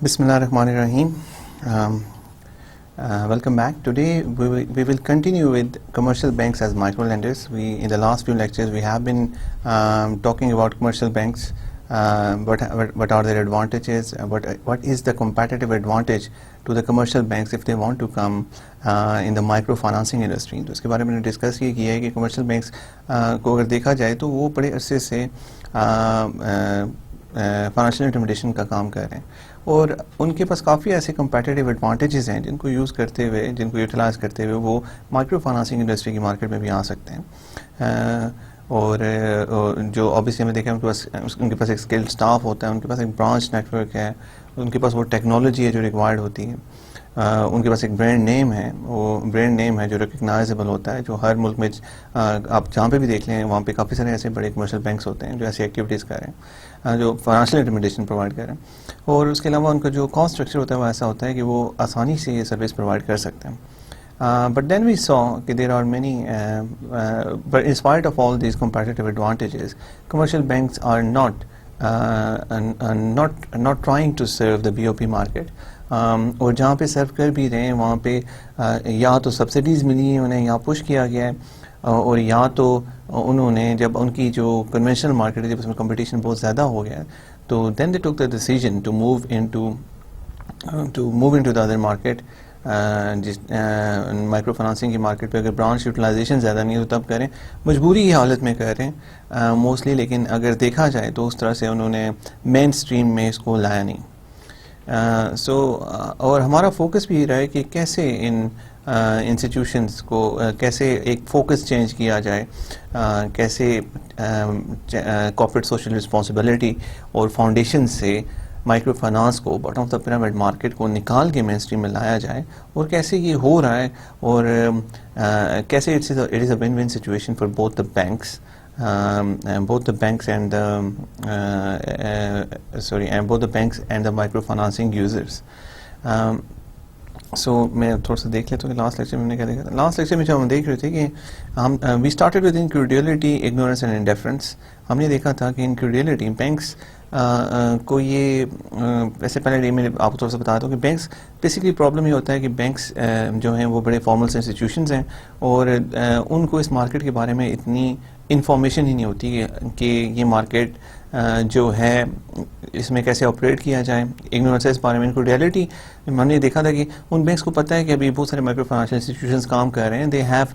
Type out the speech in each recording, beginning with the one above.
Bismillah ar-Rahman ar-Rahim. Welcome back. Today we will continue with commercial banks as micro lenders. In the last few lectures we have been talking about commercial banks. What are their advantages? What is the competitive advantage to the commercial banks if they want to come in the microfinancing industry? تو اس کے بارے میں نے discuss یہ کیا ہے کہ commercial banks کو اگر دیکھا جائے تو وہ بڑے عرصے سے فائنینشیل انٹرمیڈیشن کا کام کر رہے ہیں اور ان کے پاس کافی ایسے کمپیٹیٹیو ایڈوانٹیجز ہیں جن کو یوز کرتے ہوئے جن کو یوٹیلائز کرتے ہوئے وہ مائکرو فائنانسنگ انڈسٹری کی مارکیٹ میں بھی آ سکتے ہیں. اور جو آبویسلی ہمیں دیکھیں ان کے پاس ایک اسکلڈ اسٹاف ہوتا ہے, ان کے پاس ایک برانچ نیٹ ورک ہے, ان کے پاس وہ ٹیکنالوجی ہے جو ریکوائرڈ ہوتی ہے, ان کے پاس ایک برانڈ نیم ہے, وہ برانڈ نیم ہے جو ریکگنائزیبل ہوتا ہے, جو ہر ملک میں آپ جہاں پہ بھی دیکھ لیں وہاں پہ کافی سارے ایسے بڑے کمرشل بینکس ہوتے ہیں جو ایسی ایکٹیویٹیز کر رہے ہیں, جو فائنینشیل انٹرمیڈیشن پرووائڈ کر رہے ہیں. اور اس کے علاوہ ان کا جو کاسٹ اسٹرکچر ہوتا ہے وہ ایسا ہوتا ہے کہ وہ آسانی سے یہ سروس پرووائڈ کر سکتے ہیں. But then we saw that there are many, but in spite of all these competitive advantages, commercial banks are not trying to serve the BOP market. اور جہاں پہ سرو کر بھی رہے ہیں وہاں پہ یا تو سبسڈیز ملی ہیں انہیں یا پش کیا گیا ہے, اور یا تو انہوں نے جب ان کی جو کنونشنل مارکیٹ ہے جب اس میں کمپٹیشن بہت زیادہ ہو گیا تو then they took the decision to move into the other market. جس مائکرو فائنانسنگ کی مارکیٹ پہ اگر برانچ یوٹیلائزیشن زیادہ نہیں ہو تب کریں, مجبوری کی حالت میں کر رہے ہیں موسٹلی, لیکن اگر دیکھا جائے تو اس طرح سے انہوں نے مین اسٹریم میں اس کو لایا نہیں. اور ہمارا فوکس بھی یہ رہا ہے کہ کیسے ان انسٹیٹیوشنس کو کیسے ایک فوکس چینج کیا جائے, کیسے کارپوریٹ سوشل رسپانسبلٹی اور فاؤنڈیشن سے مائکرو فائنانس کو bottom of the pyramid market کو نکال کے مین اسٹریم میں لایا جائے, اور کیسے یہ ہو رہا ہے, اور کیسے it is a win win situation for both the banks and the micro financing users. So میں تھوڑا سا دیکھ لیتا ہوں کہ لاسٹ لیکچر میں ہم نے کیا دیکھا تھا. لاسٹ لیکچر میں جو ہم دیکھ رہے تھے کہ ہم we started with incredulity, ignorance and indifference. ہم نے دیکھا تھا کہ انکریڈیلٹی بینکس کو یہ ویسے پہلے میں آپ کو تھوڑا سا بتاتا ہوں کہ بینکس بیسکلی پرابلم یہ ہوتا ہے کہ بینکس جو ہیں وہ بڑے فارمل انسٹیٹیوشنز ہیں اور ان کو اس مارکیٹ کے بارے میں اتنی انفارمیشن ہی نہیں ہوتی کہ یہ مارکیٹ جو ہے اس میں کیسے آپریٹ کیا جائے. اگنورینس اس بارے میں. ان کو ریئلٹی ہم نے دیکھا تھا کہ ان بینکس کو پتہ ہے کہ ابھی بہت سارے مائکرو فائنینشیل انسٹیٹیوشنز کام کر رہے ہیں, they have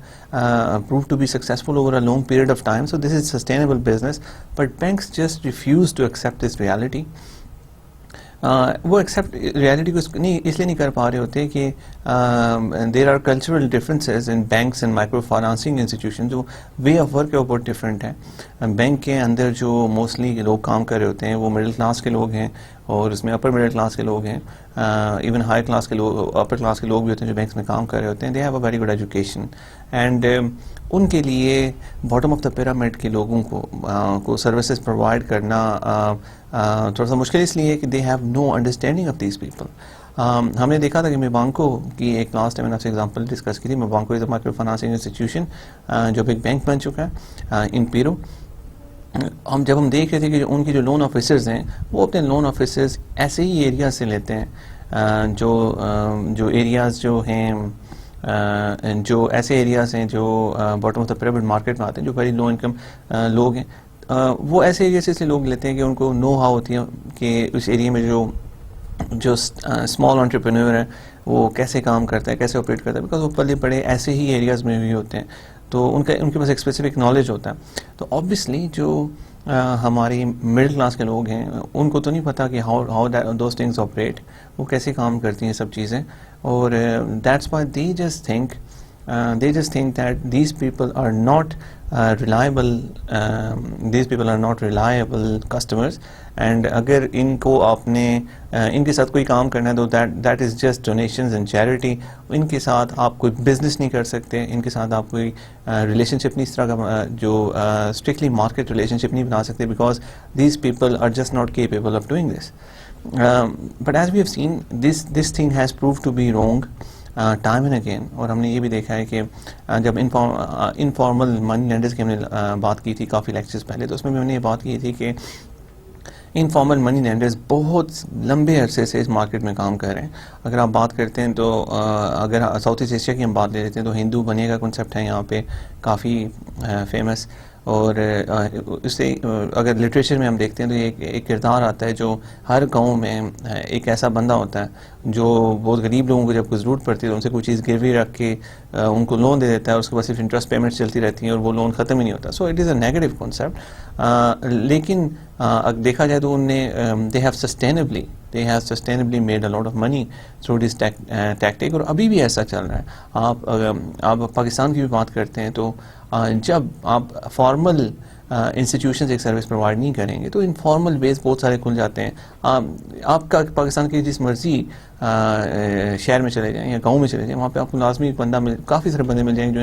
proved to be successful over a long period of time, so this is sustainable business, but banks just refuse to accept this reality. وہ ایکسیپٹ ریالٹی کو اس لیے نہیں کر پا رہے ہوتے کہ there are cultural differences in banks and micro financing institution. جو وے آف ورک ہے وہ بہت ڈفرینٹ ہے. بینک کے اندر جو موسٹلی لوگ کام کر رہے ہوتے ہیں وہ مڈل کلاس کے لوگ ہیں, اور اس میں اپر مڈل کلاس کے لوگ ہیں, ایون ہائی کلاس کے لوگ, اپر کلاس کے لوگ بھی ہوتے ہیں جو بینکس میں کام کر رہے ہوتے ہیں. They have a very good education, and ان کے لیے باٹم آف دا پیرامڈ کے لوگوں کو سروسز پرووائڈ کرنا تھوڑا سا مشکل اس لیے کہ دے have know understanding of these people. ہم نے دیکھا تھا کہ میبانکو کی ایک لاسٹ ٹائم میں نے آپ سے ایگزامپل ڈسکس کی تھی. میبانکو از اے مائکرو فائنانسنگ انسٹیٹیوشن جو ایک بینک بن چکا ہے ان پیرو. جب ہم دیکھ رہے تھے کہ ان کی جو لون آفیسرز ہیں وہ اپنے لون آفیسرز ایسے ہی ایریاز سے لیتے ہیں جو ایریاز جو ہیں جو ایسے ایریاز ہیں جو bottom of the pyramid market میں آتے ہیں, جو ویری لو انکم لوگ ہیں. وہ ایسے ایریا سے اس لیے لوگ لیتے ہیں کہ ان کو نو ہاؤ ہوتی ہے کہ اس ایریا میں جو اسمال انٹرپرینور ہے وہ کیسے کام کرتا ہے, کیسے آپریٹ کرتا ہے, بیکاز وہ پلے بڑے ایسے ہی ایریاز میں بھی ہوتے ہیں, تو ان کے پاس ایک اسپیسیفک نالج ہوتا ہے. تو آبویسلی جو ہماری مڈل کلاس کے لوگ ہیں ان کو تو نہیں پتہ کہ ہاؤ دوز تھنگز آپریٹ, وہ کیسے کام کرتی ہیں سب چیزیں. اور that's why they just think that these people are not reliable customers, and اگر ان کو آپ نے ان کے ساتھ کوئی کام کرنا ہے تو that is just donations and charity. ان کے ساتھ آپ کوئی بزنس نہیں کر سکتے, ان کے ساتھ آپ کوئی ریلیشن شپ نہیں اس طرح کا جو اسٹرکٹلی مارکیٹ ریلیشن شپ نہیں بنا سکتے, because these people are just not capable of doing this. But as we have seen, this thing has proved to be wrong time and again. اور ہم نے یہ بھی دیکھا ہے کہ جب انفارمل منی لینڈرز کی ہم نے بات کی تھی کافی لیکچرز پہلے, تو اس میں بھی ہم نے یہ بات کی تھی کہ انفارمل منی لینڈرز بہت لمبے عرصے سے اس مارکیٹ میں کام کر رہے ہیں. اگر آپ بات کرتے ہیں تو اگر ساؤتھ ایسٹ ایشیا کی ہم بات لے لیتے ہیں تو ہندو بنیے کا کنسیپٹ ہے یہاں پہ کافی فیمس. اور اس سے اگر لٹریچر میں ہم دیکھتے ہیں تو ایک کردار آتا ہے جو ہر گاؤں میں ایک ایسا بندہ ہوتا ہے جو بہت غریب لوگوں کو جب کوئی ضرورت پڑتی ہے تو ان سے کوئی چیز گروی رکھ کے ان کو لون دے دیتا ہے, اور اس کے بعد صرف انٹرسٹ پیمنٹس چلتی رہتی ہیں اور وہ لون ختم ہی نہیں ہوتا. So it is a negative concept. لیکن دیکھا جائے تو ان نے they have sustainably made a lot of money through this tactic, اور ابھی بھی ایسا چل رہا ہے. آپ پاکستان کی بھی بات کرتے ہیں تو جب آپ فارمل انسٹیٹیوشنز ایک سروس پرووائڈ نہیں کریں گے تو انفارمل ویز بہت سارے کھل جاتے ہیں. آپ کا پاکستان کے جس مرضی شہر میں چلے جائیں یا گاؤں میں چلے جائیں, وہاں پہ آپ کو لازمی کافی سارے بندے مل جائیں گے جو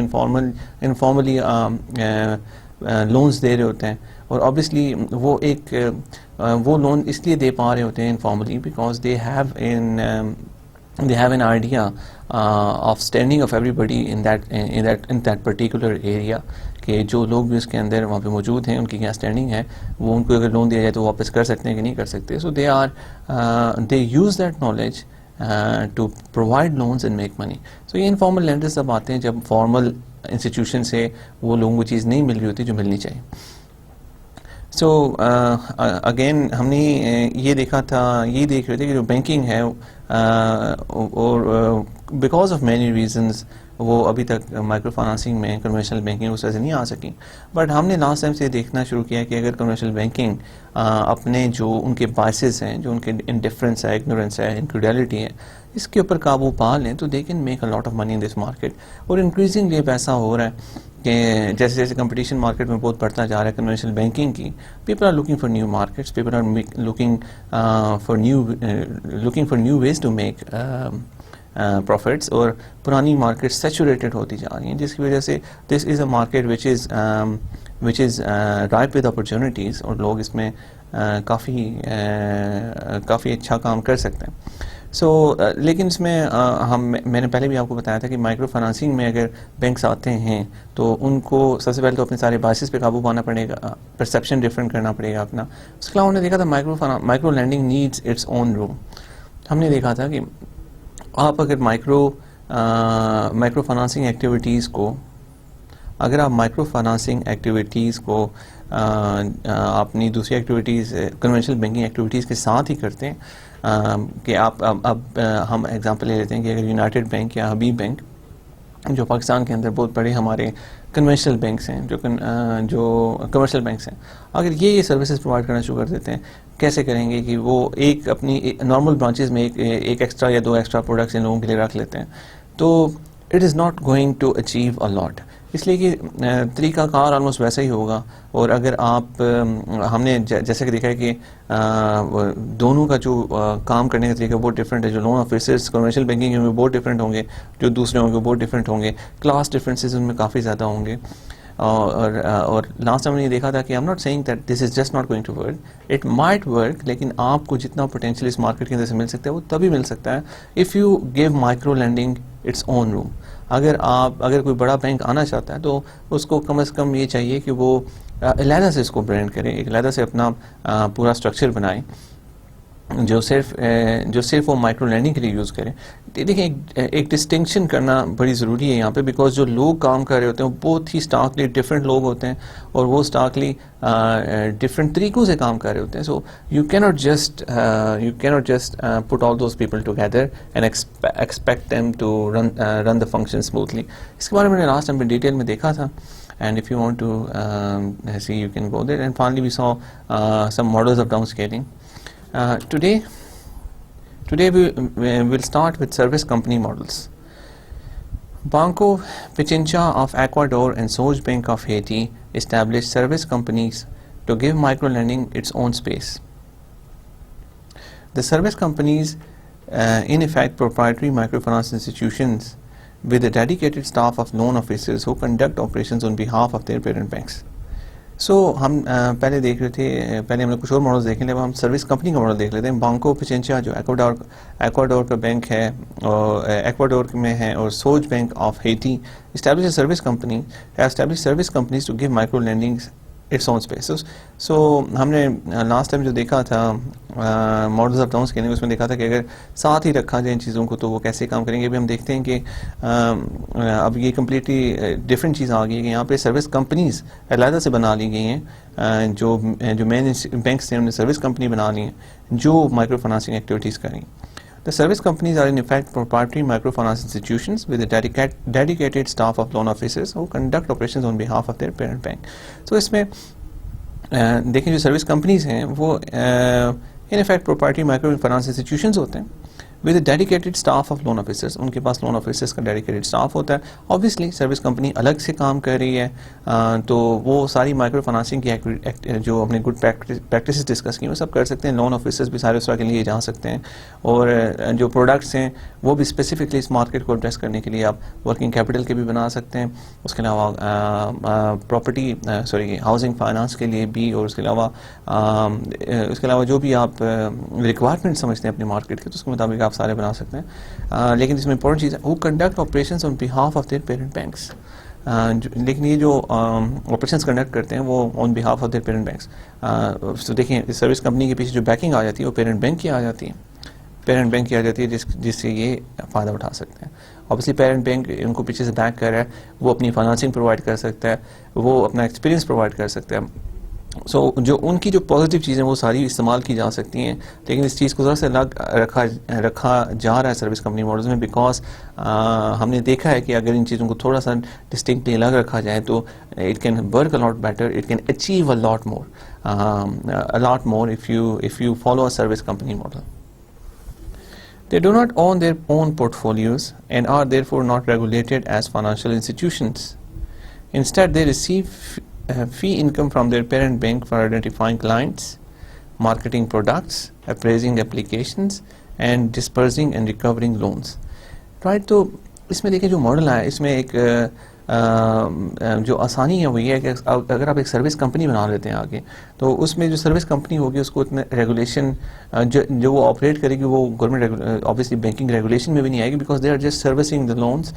انفارملی لونز دے رہے ہوتے ہیں. اور آبویسلی وہ لون اس لیے دے پا رہے ہوتے ہیں informally because they have an idea of standing of everybody in that particular area, کہ جو لوگ بھی اس کے اندر وہاں پہ موجود ہیں ان کی کیا اسٹینڈنگ ہے, وہ ان کو اگر لون دیا جائے تو واپس کر سکتے ہیں کہ نہیں کر سکتے. So they use that knowledge to provide loans and make money. So یہ انفارمل لینڈرز تب آتے ہیں جب فارمل انسٹیٹیوشن سے وہ لوگوں کو چیز نہیں مل رہی ہوتی جو ملنی چاہیے. سو اگین ہم نے یہ دیکھ رہے تھے کہ جو بینکنگ ہے اور بیکاز آف مینی ریزنز وہ ابھی تک مائکرو فائنانسنگ میں کنونشنل بینکنگ اس طرح سے نہیں آ سکی. بٹ ہم نے لاسٹ ٹائم سے دیکھنا شروع کیا کہ اگر کنونشنل بینکنگ اپنے جو ان کے بائسز ہیں, جو ان کے انڈیفرنس ہے, اگنورینس ہے, انکریڈیلٹی ہے, اس کے اوپر قابو پا لیں تو they can make a lot of money in this market. اور انکریزنگلی اب ایسا ہو رہا ہے کہ جیسے جیسے کمپٹیشن مارکیٹ میں بہت بڑھتا جا رہا ہے کنونشنل بینکنگ کی, people are looking for new markets, people are looking for new ways to make profits, اور پرانی مارکیٹ سیچوریٹڈ ہوتی جا رہی ہیں, جس کی وجہ سے this is a market which is ripe with opportunities, اور لوگ اس میں کافی اچھا کام کر سکتے ہیں. سو لیکن اس میں میں نے پہلے بھی آپ کو بتایا تھا کہ مائکرو فائنانسنگ میں اگر بینکس آتے ہیں تو ان کو سب سے پہلے تو اپنے سارے بائسز پہ قابو پانا پڑے گا, پرسیپشن ڈفرینٹ کرنا پڑے گا اپنا. اس کے علاوہ ہم نے دیکھا تھا micro lending needs its own room. ہم نے دیکھا تھا کہ آپ اگر مائکرو فائنانسنگ ایکٹیویٹیز کو اپنی دوسری ایکٹیویٹیز کنونشنل بینکنگ ایکٹیویٹیز کے ساتھ ہی کرتے ہیں, کہ آپ اب ہم ایگزامپل لے لیتے ہیں کہ اگر یونائٹڈ بینک یا حبیب بینک جو پاکستان کے اندر بہت بڑے ہمارے کنونشنل بینکس ہیں, جو کمرشل بینکس ہیں, اگر یہ سروسز پرووائڈ کرنا شروع کر دیتے ہیں, کیسے کریں گے کہ وہ ایک اپنی نارمل برانچز میں ایک ایکسٹرا یا 2 ایکسٹرا پروڈکٹس ان لوگوں کے لیے رکھ لیتے ہیں, تو it is not going to achieve a lot. اس لیے کہ طریقہ کار آلموسٹ ویسا ہی ہوگا. اور اگر آپ ہم نے جیسے کہ دیکھا ہے کہ دونوں کا جو کام کرنے کا طریقہ بہت ڈفرینٹ ہے. جو لون آفیسرس کنونشنل بینکنگ میں بہت ڈفرینٹ ہوں گے, جو دوسرے ہوں گے بہت ڈفرینٹ ہوں گے, کلاس ڈفرینسز ان میں کافی زیادہ ہوں گے. اور لاسٹ ٹائم نے یہ دیکھا تھا کہ I am not seeing that this is just not going to work, it might work, لیکن آپ کو جتنا پوٹینشیل اس مارکیٹ کے اندر سے مل سکتا ہے وہ تبھی مل سکتا ہے if you give micro lending its own room. اگر کوئی بڑا بینک آنا چاہتا ہے تو اس کو کم از کم یہ چاہیے کہ وہ علیحدہ سے اس کو برانڈ کرے, ایک علیحدہ سے اپنا پورا اسٹرکچر بنائے جو صرف وہ مائکرو لینڈنگ کے لیے یوز کریں. دیکھیں ایک ڈسٹنکشن کرنا بڑی ضروری ہے یہاں پہ, بیکاز جو لوگ کام کر رہے ہوتے ہیں وہ بہت ہی اسٹارکلی ڈفرینٹ لوگ ہوتے ہیں, اور وہ اسٹارکلی ڈفرینٹ طریقوں سے کام کر رہے ہوتے ہیں. So you can't just put all those people together and expect them to run the function smoothly. اس کے بارے میں نے لاسٹ ٹائم ڈیٹیل میں دیکھا تھا, and if you want to see you can go there. And finally we saw some models of downscaling. Today we will start with service company models. Banco Pichincha of Ecuador and Soj Bank of Haiti established service companies to give microlending its own space. The service companies in effect proprietary microfinance institutions with a dedicated staff of loan officers who conduct operations on behalf of their parent banks. So ہم پہلے دیکھ رہے تھے, پہلے ہم نے کچھ اور ماڈلز دیکھ لیں, اب ہم سروس کمپنی کا ماڈل دیکھ لیتے ہیں. بانکو پچنچا جو ایکواڈور کا بینک ہے, اور ایکواڈور میں ہے, اور Sogebank of Haiti established a service company, established service companies to give micro lendings its own space. So ہم نے لاسٹ ٹائم جو دیکھا تھا ماڈلز آف ٹاؤن اسکیلنگ، اس میں دیکھا تھا کہ اگر ساتھ ہی رکھا جائے ان چیزوں کو تو وہ کیسے کام کریں گے. ابھی ہم دیکھتے ہیں کہ اب یہ کمپلیٹلی ڈفرینٹ چیز آ گئی ہے کہ یہاں پہ سروس کمپنیز علیحدہ سے بنا لی گئی ہیں. جو مین بینکس ہیں انہوں نے سروس کمپنی بنا لی ہیں جو مائکرو فائنانسنگ ایکٹیویٹیز کریں. The service companies are in effect proprietary microfinance institutions with a dedicated staff of loan officers who conduct operations on behalf of their parent bank. So اس میں دیکھیں جو service companies ہیں وہ in effect proprietary microfinance institutions ہوتے ہیں with a dedicated staff of loan officers. ان کے پاس loan officers کا dedicated staff ہوتا ہے. obviously سروس کمپنی الگ سے کام کر رہی ہے تو وہ ساری مائکرو فائنانسنگ کی جو اپنے گڈ پریکٹسز ڈسکس کی وہ سب کر سکتے ہیں. لون آفیسرس بھی سارے اس طرح کے لیے جا سکتے ہیں اور جو پروڈکٹس ہیں وہ بھی اسپیسیفکلی اس مارکیٹ کو ایڈریس کرنے کے لیے آپ ورکنگ کیپٹل کے بھی بنا سکتے ہیں. اس کے علاوہ پراپرٹی ہاؤسنگ فائنانس کے لیے بھی اور اس کے علاوہ جو بھی آپ ریکوائرمنٹ سمجھتے ہیں اپنی مارکیٹ کے تو اس کے مطابق آپ سارے بنا سکتے ہیں. لیکن اس میں امپورٹنٹ چیز ہے who conduct operations on behalf of their parent banks. لیکن یہ جو آپریشنس کنڈکٹ کرتے ہیں وہ on behalf of their parent banks. تو دیکھیں اس سروس کمپنی کے پیچھے جو بیکنگ آ جاتی ہے وہ پیرنٹ بینک کی آ جاتی ہے. پیرنٹ بینک کی آ جاتی ہے جس سے یہ فائدہ اٹھا سکتے ہیں. obviously پیرنٹ بینک ان کو پیچھے سے بیک کر رہا ہے, وہ اپنی فائنانسنگ پرووائڈ کر سکتا ہے, وہ اپنا ایکسپیرینس پرووائڈ کر سکتا ہے. سو جو ان کی جو پازیٹیو چیزیں وہ ساری استعمال کی جا سکتی ہیں, لیکن اس چیز کو ذرا سے الگ رکھا جا رہا ہے سروس کمپنی ماڈلز میں, بیکاز ہم نے دیکھا ہے کہ اگر ان چیزوں کو تھوڑا سا ڈسٹنکٹلی الگ رکھا جائے تو it can work a lot better, it can achieve a lot more if you follow a service company model. They do not own their own portfolios and are therefore not regulated as financial institutions. Instead, they receive fee income from their parent bank for identifying clients, marketing products, appraising applications, and dispersing and recovering loans. Right, تو اس میں دیکھیں جو model ہے اس میں ایک جو آسانی ہے وہ یہ ہے کہ اگر آپ ایک سروس کمپنی بنا لیتے ہیں آگے تو اس میں جو سروس کمپنی ہوگی اس کو اتنا ریگولیشن جو وہ آپریٹ کرے گی وہ گورنمنٹ آبویسلی بینکنگ ریگولیشن میں بھی نہیں آئے گی, because they are just servicing the loans.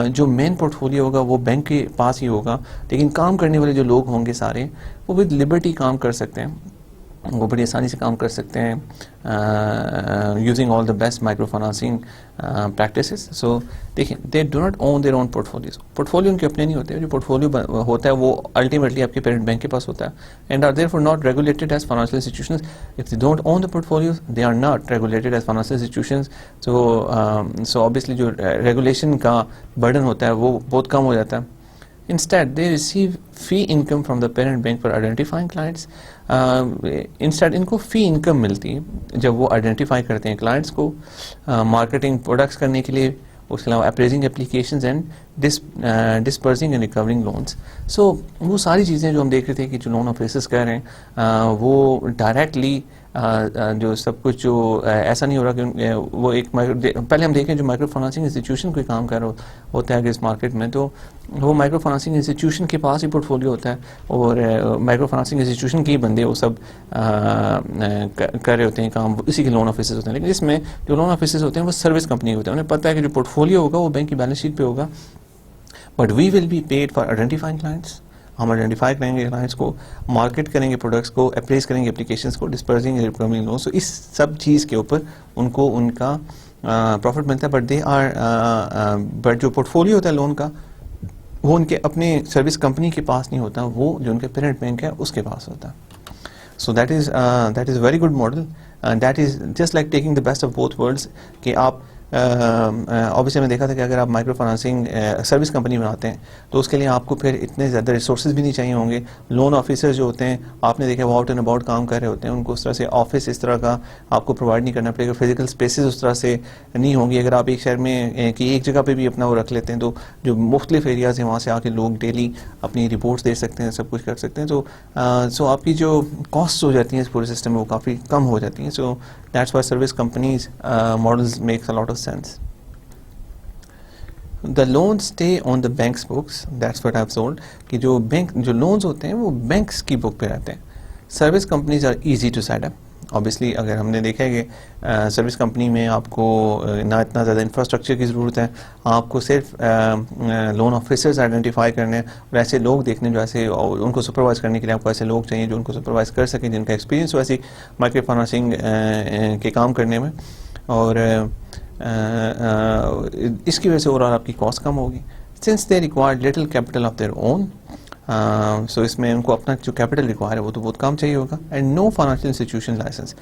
جو مین پورٹ فولیو ہوگا وہ بینک کے پاس ہی ہوگا, لیکن کام کرنے والے جو لوگ ہوں گے سارے وہ ود لبرٹی کام کر سکتے ہیں, وہ بڑی آسانی سے کام کر سکتے ہیں using all the best micro financing practices. So دیکھیں they do not own their own portfolios. Portfolio ان کے اپنے نہیں ہوتے, جو پورٹ فولیو ہوتا ہے وہ الٹیمیٹلی آپ کے پیرنٹ بینک کے پاس ہوتا ہے, and are therefore not regulated as financial institutions. If they don't own the portfolios they are not regulated as financial institutions. So obviously جو ریگولیشن کا برڈن ہوتا ہے وہ بہت کم ہو جاتا ہے. Instead, they receive fee income from the parent bank for identifying clients. Instead, ان کو fee income ملتی ہے جب وہ آئیڈینٹیفائی کرتے ہیں کلائنٹس کو, مارکیٹنگ پروڈکٹس کرنے کے لیے, اس کے علاوہ appraising applications and disbursing and recovering loans. So وہ ساری چیزیں جو ہم دیکھ رہے تھے کہ جو لون آفیسرس کر رہے ہیں وہ ڈائریکٹلی جو سب کچھ جو ایسا نہیں ہو رہا کہ وہ ایک پہلے ہم دیکھیں جو مائکرو فائنانسنگ انسٹیٹیوشن کوئی کام کر رہا ہوتا ہے اس مارکیٹ میں تو وہ مائکرو فائنانسنگ انسٹیٹیوشن کے پاس ہی پورٹ فولیو ہوتا ہے اور مائکرو فائنانسنگ انسٹیٹیوشن کے ہی بندے وہ سب کر رہے ہوتے ہیں کام, اسی کے لون آفیسرز ہوتے ہیں. لیکن اس میں جو لون آفیسرز ہوتے ہیں وہ سروس کمپنی ہوتے ہیں, انہیں پتہ ہے کہ جو پورٹ فولیو ہوگا وہ بینک کی بیلنس شیٹ پہ ہوگا, but we will be paid for identifying clients. ہم آئیڈینٹیفائی کریں گے کلائنٹس کو, مارکیٹ کریں گے پروڈکٹس کو, اپریز کریں گے اپلیکیشنس کو, ڈسپرسنگ ریکورنگ لونس. اس سب چیز کے اوپر ان کو ان کا پروفٹ ملتا ہے. بٹ جو پورٹ فولیو ہوتا ہے لون کا وہ ان کے اپنے سروس کمپنی کے پاس نہیں ہوتا, وہ جو ان کے پیرنٹ بینک ہے اس کے پاس ہوتا ہے. So that is very good model. That is just like taking the best of both worlds کہ آپ obviously میں دیکھا تھا کہ اگر آپ مائکرو فائنانسنگ سروس کمپنی بناتے ہیں تو اس کے لیے آپ کو پھر اتنے زیادہ ریسورسز بھی نہیں چاہیے ہوں گے. لون آفیسر جو ہوتے ہیں آپ نے دیکھا وہ آؤٹ اینڈ اباؤٹ کام کر رہے ہوتے ہیں, ان کو اس طرح سے آفس اس طرح کا آپ کو پرووائڈ نہیں کرنا پڑے گا, فزیکل اسپیسز اس طرح سے نہیں ہوں گی. اگر آپ ایک شہر میں کہ ایک جگہ پہ بھی اپنا وہ رکھ لیتے ہیں تو جو مختلف ایریاز ہیں وہاں سے آ کے لوگ ڈیلی اپنی رپورٹس دے سکتے ہیں, سب کچھ کر سکتے ہیں. تو سو آپ کی جو کاسٹ ہو جاتی ہیں اس پورے سسٹم میں وہ کافی کم ہو جاتی ہیں. سو that's Y service companies models makes a lot of sense. The loans stay on the bank's books. That's what I've told. کہ جو لونز ہوتے ہیں وہ بینکس کی بک پہ رہتے ہیں. Service companies are easy to set up. obviously اگر ہم نے دیکھا ہے کہ سروس کمپنی میں آپ کو نہ اتنا زیادہ انفراسٹرکچر کی ضرورت ہے, آپ کو صرف لون آفیسرز آئیڈینٹیفائی کرنے اور ایسے لوگ دیکھنے جو ایسے ان کو سپروائز کرنے کے لیے آپ کو ایسے لوگ چاہیے جو ان کو سپروائز کر سکیں, جن کا ایکسپیرینس ہو ایسی مائکرو فائنانسنگ کے کام کرنے میں, اور اس کی وجہ سے اوور آل آپ کی کاسٹ کم ہوگی. Since they required little capital of their own, so اس میں ان کو اپنا جو کیپٹل ریکوائر ہے وہ تو بہت کم چاہیے ہوگا. And no financial institution licence,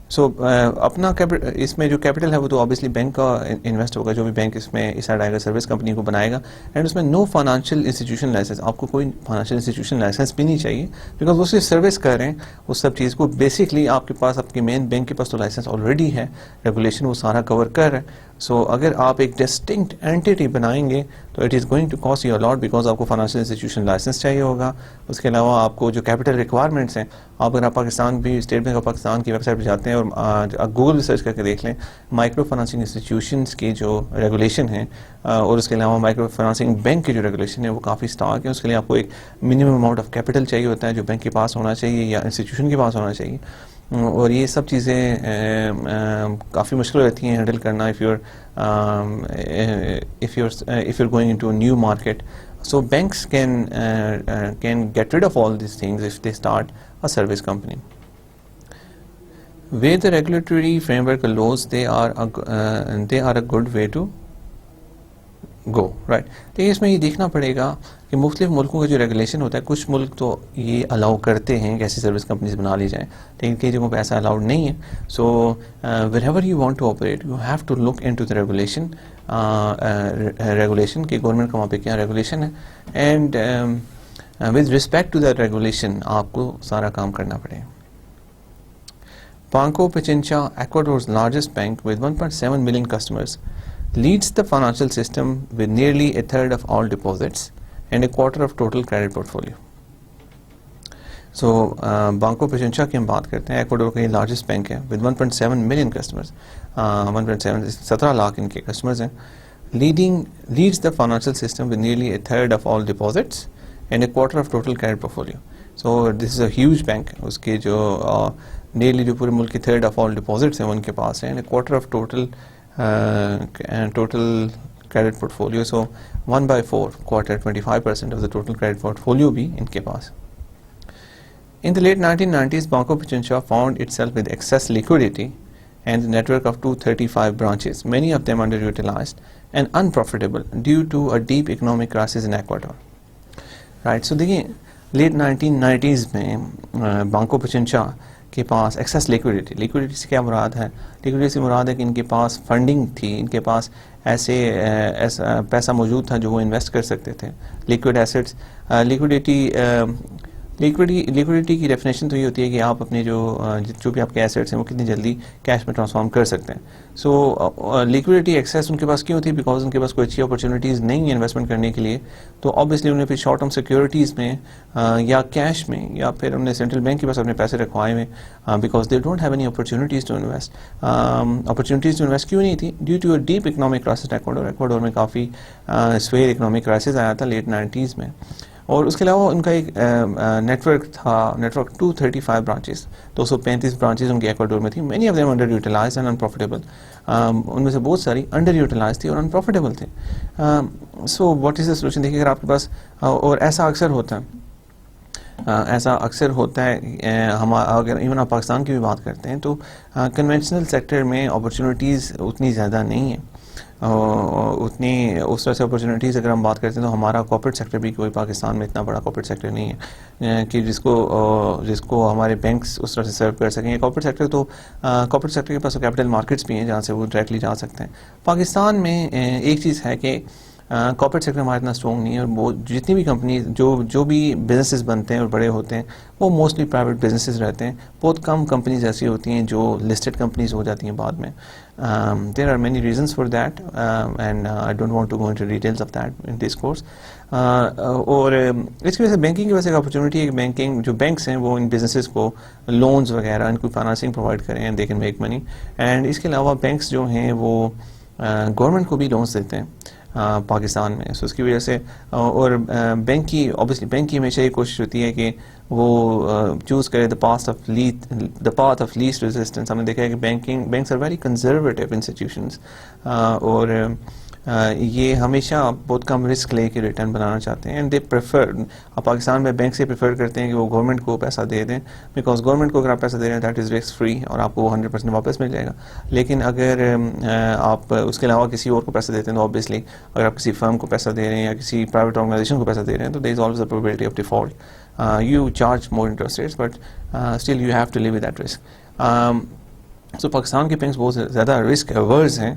so اپنا اس میں جو کیپٹل ہے وہ تو آبویسلی بینک کا انویسٹ ہوگا, جو بھی بینک اس میں اس سائڈ آئے گا سروس کمپنی کو بنائے گا. اینڈ اس میں نو فائنینشیل انسٹیٹیوشن لائسنس, آپ کو کوئی فائنینشیل انسٹیٹیوشن لائسنس بھی نہیں چاہیے, بیکاز وہ صرف سروس کر رہے ہیں اس سب چیز کو. بیسکلی آپ کے پاس آپ کے مین بینک کے پاس تو لائسنس آلریڈی ہے, ریگولیشن وہ سارا کور کر رہا ہے. سو اگر آپ ایک ڈسٹنکٹ اینٹیٹی بنائیں گے تو it is going to cost you a lot, because آپ کو فائنینشیل انسٹیٹیوشن لائسنس چاہیے ہوگا. اس کے علاوہ آپ کو جو کیپٹل ریکوائرمنٹس ہیں, آپ اگر آپ پاکستان بھی اسٹیٹ بینک آف پاکستان کی ویب سائٹ پہ جاتے ہیں اور گوگل ریسرچ کر کے دیکھ لیں مائکرو فائنانسنگ انسٹیٹیوشنس کی جو ریگولیشن ہیں, اور اس کے علاوہ مائکرو فائنانسنگ بینک کی جو ریگولیشن ہے وہ کافی اسٹارک ہے. اس کے لیے آپ کو ایک منیمم اماؤنٹ آف کیپٹل چاہیے ہوتا ہے جو بینک کے پاس ہونا چاہیے یا انسٹیٹیوشن کے پاس ہونا چاہیے, اور یہ سب چیزیں کافی مشکل رہتی ہیں ہینڈل کرنا if you're going into a new market. So banks can get rid of all these things if they start a service company. Where the regulatory framework allows, they are a good way to go, right. تو اس میں یہ دیکھنا پڑے گا کہ مختلف ملکوں کا جو ریگولیشن ہوتا ہے, کچھ ملک تو یہ الاؤ کرتے ہیں کہ ایسی سروس کمپنیز بنا لی جائیں, لیکن کئی جگہوں پہ ایسا الاؤڈ نہیں ہے. سو wherever you want to operate, you have to look into the regulation کہ گورنمنٹ کا وہاں پہ کیا ریگولیشن ہے, and with respect to that regulation آپ کو سارا کام کرنا پڑے. Banco Pichincha, Ecuador's largest bank with 1.7 million customers, leads the financial system with nearly a third of all deposits and a quarter of total credit portfolio. So Banco Pichincha کی ہم بات کرتے ہیں, ایکواڈور کا یہ لارجسٹ بینک ہے with 1.7 million customers, 17 lakh ان کے customers ہیں. Leads the financial system with nearly a third of all deposits and a quarter of total credit portfolio. So this is a huge bank. اس کے جو nearly جو پورے ملک کے third of all deposits ہیں ان کے پاس ہیں, quarter of total credit portfolio. So 1/4 quarter 25% of the total credit portfolio بھی ان کے پاس. In the late 1990s, Banco Pichincha found itself with excess liquidity and a network of 235 branches, many of them underutilized and unprofitable due to a deep economic crisis in Ecuador. Right, so دیکھیں late 1990s میں بانکو پچنچا کے پاس access liquidity سے کیا مراد ہے؟ Liquidity سے مراد ہے کہ ان کے پاس فنڈنگ تھی, ان کے پاس ایسا پیسہ موجود تھا جو وہ انویسٹ کر سکتے تھے. لیکوڈ ایسٹس, لیکوڈیٹی کی ڈیفینیشن تو یہ ہوتی ہے کہ آپ اپنے جو بھی آپ کے ایسٹس ہیں وہ کتنی جلدی کیش میں ٹرانسفارم کر سکتے ہیں. سو لیکوڈیٹی ایکسیس ان کے پاس کیوں تھی؟ بیکاز ان کے پاس کوئی اچھی اپرچونیٹیز نہیں ہیں انویسٹمنٹ کرنے کے لیے, تو آبویسلی انہوں نے پھر شارٹ ٹرم سیکورٹیز میں یا کیش میں یا پھر انہوں نے سینٹرل بینک کے پاس اپنے پیسے رکھوائے ہوئے, because they don't have any opportunities to invest. Opportunities to invest کیوں نہیں تھی؟ Due to a deep economic crisis. Ecuador میں کافی سویر اکنامک کرائسس آیا تھا لیٹ 90s میں. اور اس کے علاوہ ان کا ایک نیٹ ورک تھا, نیٹ ورک 235 برانچز, 235 برانچز ان کے ایکواڈور میں تھی. Many of them underutilised and unprofitable, ان میں سے بہت ساری انڈر یوٹیلائز تھی اور انپروفیٹیبل تھے. So what is the solution? دیکھیے اگر آپ کے پاس, اور ایسا اکثر ہوتا ہے ہم اگر ایون آپ پاکستان کی بھی بات کرتے ہیں تو کنونشنل سیکٹر میں اپرچونیٹیز اتنی زیادہ نہیں ہیں, اتنی اس طرح سے اپرچونیٹیز اگر ہم بات کرتے ہیں تو ہمارا کارپوریٹ سیکٹر بھی کوئی پاکستان میں اتنا بڑا کارپوریٹ سیکٹر نہیں ہے کہ جس کو ہمارے بینکس اس طرح سے سرو کر سکیں. کارپوریٹ سیکٹر تو کارپوریٹ سیکٹر کے پاس کیپٹل مارکیٹس بھی ہیں جہاں سے وہ ڈائریکٹلی جا سکتے ہیں. پاکستان میں ایک چیز ہے کہ کارپوریٹ سیکٹر ہمارا اتنا اسٹرانگ نہیں ہے, اور وہ جتنی بھی کمپنیز جو بھی بزنسز بنتے ہیں اور بڑے ہوتے ہیں وہ موسٹلی پرائیویٹ بزنسز رہتے ہیں. بہت کم کمپنیز ایسی ہوتی ہیں جو لسٹڈ کمپنیز ہو جاتی ہیں بعد میں. There are many reasons for that, and I don't want to go into details of that in this course. اور اس کی وجہ سے بینکنگ کی وجہ سے ایک اپرچونیٹی ہے کہ بینکنگ جو بینکس ہیں وہ ان بزنسز کو لونز وغیرہ ان کو فائنانسنگ پرووائڈ کریں and they can make money. And اس کے علاوہ بینکس جو ہیں وہ گورنمنٹ کو بھی لونز دیتے ہیں. پاکستان میں. سو اس کی وجہ سے اور بینک کی اوبیسلی بینک کی ہمیشہ یہ کوشش ہوتی ہے کہ وہ چوز کرے the path of least resistance. ہم نے دیکھا ہے کہ banks are very conservative institutions اور یہ ہمیشہ بہت کم رسک لے کے ریٹرن بنانا چاہتے ہیں. اینڈ دے پریفر, آپ پاکستان میں بینک سے پریفر کرتے ہیں کہ وہ گورنمنٹ کو پیسہ دے دیں, بیکاز گورنمنٹ کو اگر آپ پیسہ دے رہے ہیں دیٹ از رسک فری اور آپ کو 100% واپس مل جائے گا. لیکن اگر آپ اس کے علاوہ کسی اور کو پیسہ دیتے ہیں تو آبویسلی اگر آپ کسی فرم کو پیسہ دے رہے ہیں یا کسی پرائیویٹ آرگنائزیشن کو پیسہ دے رہے ہیں تو there is always a probability of default. You charge more interest rates but still you have to live with that risk. So Pakistan کے بینکس بہت زیادہ رسک ایورز ہیں.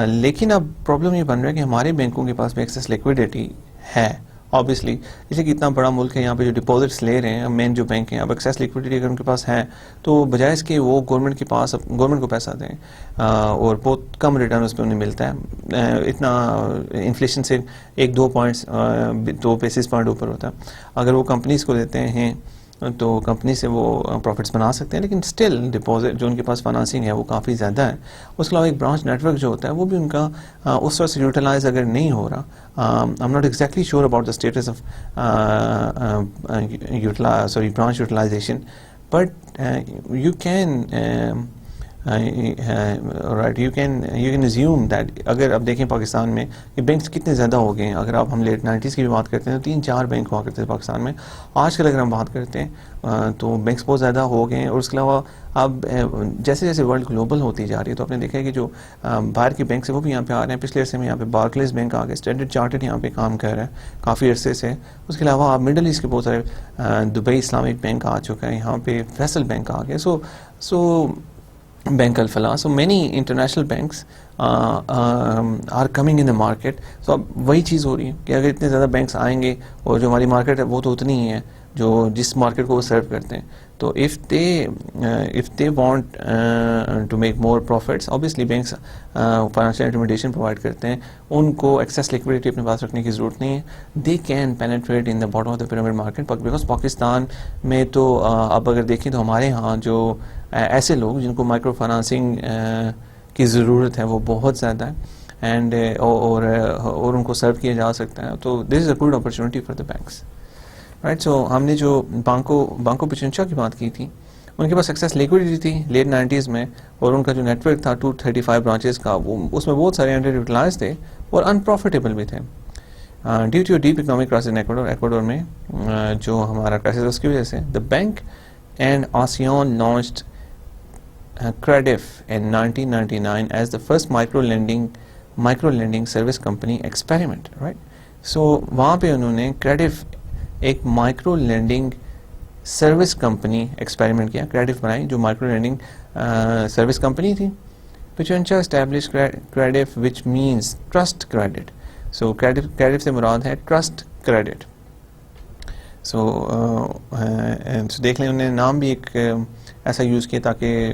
لیکن اب پرابلم یہ بن رہا ہے کہ ہمارے بینکوں کے پاس بھی ایکسیس لیکویڈیٹی ہے آبویسلی, اس لیے کہ اتنا بڑا ملک ہے یہاں پہ جو ڈپازٹس لے رہے ہیں مین جو بینک ہیں, اب ایکسیس لیکویڈیٹی اگر ان کے پاس ہے تو بجائے اس کے وہ گورنمنٹ کو پیسہ دیں اور بہت کم ریٹرن اس پہ انہیں ملتا ہے, اتنا انفلیشن سے 1-2 پوائنٹس 2 بیسس پوائنٹ اوپر ہوتا ہے. اگر وہ کمپنیز کو دیتے ہیں تو کمپنی سے وہ پروفٹس بنا سکتے ہیں, لیکن اسٹل ڈپازٹ جو ان کے پاس فائنانسنگ ہے وہ کافی زیادہ ہے. اس کے علاوہ ایک برانچ نیٹ ورک جو ہوتا ہے وہ بھی ان کا اس طرح سے یوٹیلائز اگر نہیں ہو رہا. I am not exactly sure about the status of branch utilization, but you can write you can assume that. اگر آپ دیکھیں پاکستان میں کہ بینکس کتنے زیادہ ہو گئے ہیں, اگر آپ ہم لیٹ 90s کی بھی بات کرتے ہیں تو 3-4 بینک ہوا کرتے تھے پاکستان میں. آج کل اگر ہم بات کرتے ہیں تو بینکس بہت زیادہ ہو گئے ہیں. اور اس کے علاوہ اب جیسے جیسے ورلڈ گلوبل ہوتی جا رہی ہے تو آپ نے دیکھا ہے کہ جو باہر کے بینکس ہیں وہ بھی یہاں پہ آ رہے ہیں. پچھلے عرصے میں یہاں پہ بارکلیز بینک آ گئے, اسٹینڈرڈ چارٹرڈ یہاں پہ کام کر رہا ہے کافی عرصے سے. اس کے علاوہ آپ مڈل ایسٹ کے بہت سارے دبئی اسلامک بینک آ چکا ہے, یہاں پہ فیصل بینک آ گئے. So bank Alfalah, so many international banks are coming in the market. So اب وہی چیز ہو رہی ہے کہ اگر اتنے زیادہ بینکس آئیں گے اور جو ہماری مارکیٹ ہے وہ تو اتنی ہی ہے جو جس مارکیٹ کو وہ سرو کرتے ہیں, تو if they want to make more profits, obviously banks financial intermediation provide کرتے ہیں, ان کو excess liquidity اپنے پاس رکھنے کی ضرورت نہیں ہے. They can penetrate in the bottom of the pyramid market because Pakistan میں تو اب اگر دیکھیں تو ہمارے ہاں جو ایسے لوگ جن کو مائکرو فائنانسنگ کی ضرورت ہے وہ بہت زیادہ ہے اینڈ اور ان کو سرو کیا جا سکتا ہے. تو this is a good opportunity for the banks. Right. So ہم نے جو بانکو پچنچا کی بات کی تھی, ان کے پاس ایکسیس لیکوڈیٹی تھی لیٹ 90s میں, اور ان کا جو نیٹ ورک تھا 235 برانچز کا, وہ اس میں بہت سارے انڈر یوٹیلائز تھے اور انپروفیٹیبل بھی تھے. Due to deep economic crisis in Ecuador میں جو ہمارا کرائسس اس کی وجہ سے the bank and ACCION launched Credife in 1999 as the first micro lending service company experiment. Right. So وہاں پہ انہوں نے کریڈف ایک micro lending service company experiment کیا, کریڈف بنائی جو مائکرو لینڈنگ سروس کمپنی تھی. Pichincha establish Credife which means trust credit. So Credife سے مراد ہے ٹرسٹ کریڈٹ. سو دیکھ لیں انہوں نے نام بھی ایک ایسا یوز کیا تاکہ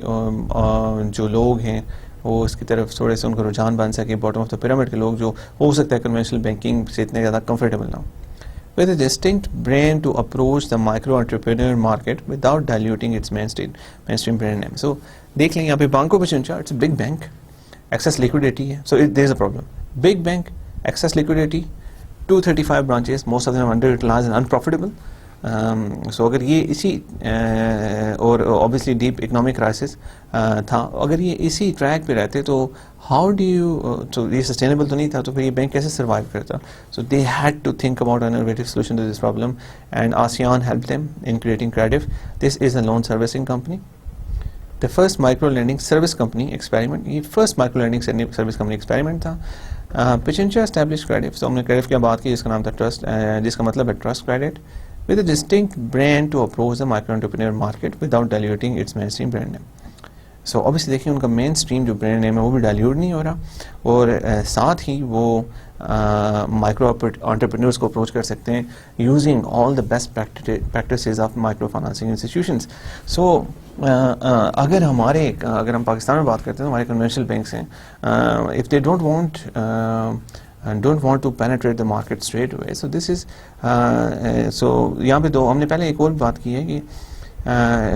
جو لوگ ہیں وہ اس کی طرف تھوڑے سے ان کو رجحان بن سکے, باٹم آف دا پیرامڈ کے لوگ جو ہو سکتا ہے کنونشنل بینکنگ سے اتنے زیادہ کمفرٹیبل نہ ہو. With a distinct brand to approach the micro entrepreneur market without diluting its mainstream brand name. So دیکھ لیں یہاں پہ بانکو پچنچا, it's a big bank, excess liquidity ہے, so there is a problem. Big bank, excess liquidity, 235 branches, most of them underutilized and unprofitable. سو اگر یہ اسی اور obviously deep economic crisis تھا, اگر یہ اسی ٹریک پہ رہتے تو how do you تو یہ سسٹینیبل تو نہیں تھا, تو پھر یہ بینک کیسے سروائیو کرتا. So they had to think about an innovative solution to this problem and ASEAN helped them in creating Credif. This is a loan servicing company. The first micro lending service company experiment, یہ first micro lending service company experiment تھا. پچنچا established Credif. So ہم نے Credif کی بات کی جس کا نام تھا ٹرسٹ, جس کا مطلب ہے trust credit, with a distinct brand to approach the micro entrepreneur market without diluting its mainstream brand name. So obviously دیکھیں ان کا مین اسٹریم جو برانڈ نیم ہے وہ بھی ڈائلیوٹ نہیں ہو رہا, اور ساتھ ہی وہ مائکرو انٹرپرینورس کو اپروچ کر سکتے ہیں using all the best practices of micro financing institutions. So اگر ہم پاکستان میں بات کرتے ہیں تو ہمارے کنونشنل بینکس ہیں, if they don't want to penetrate the market straight away. So this is so یہاں پہ ہم نے پہلے ایک اور بات کی ہے کہ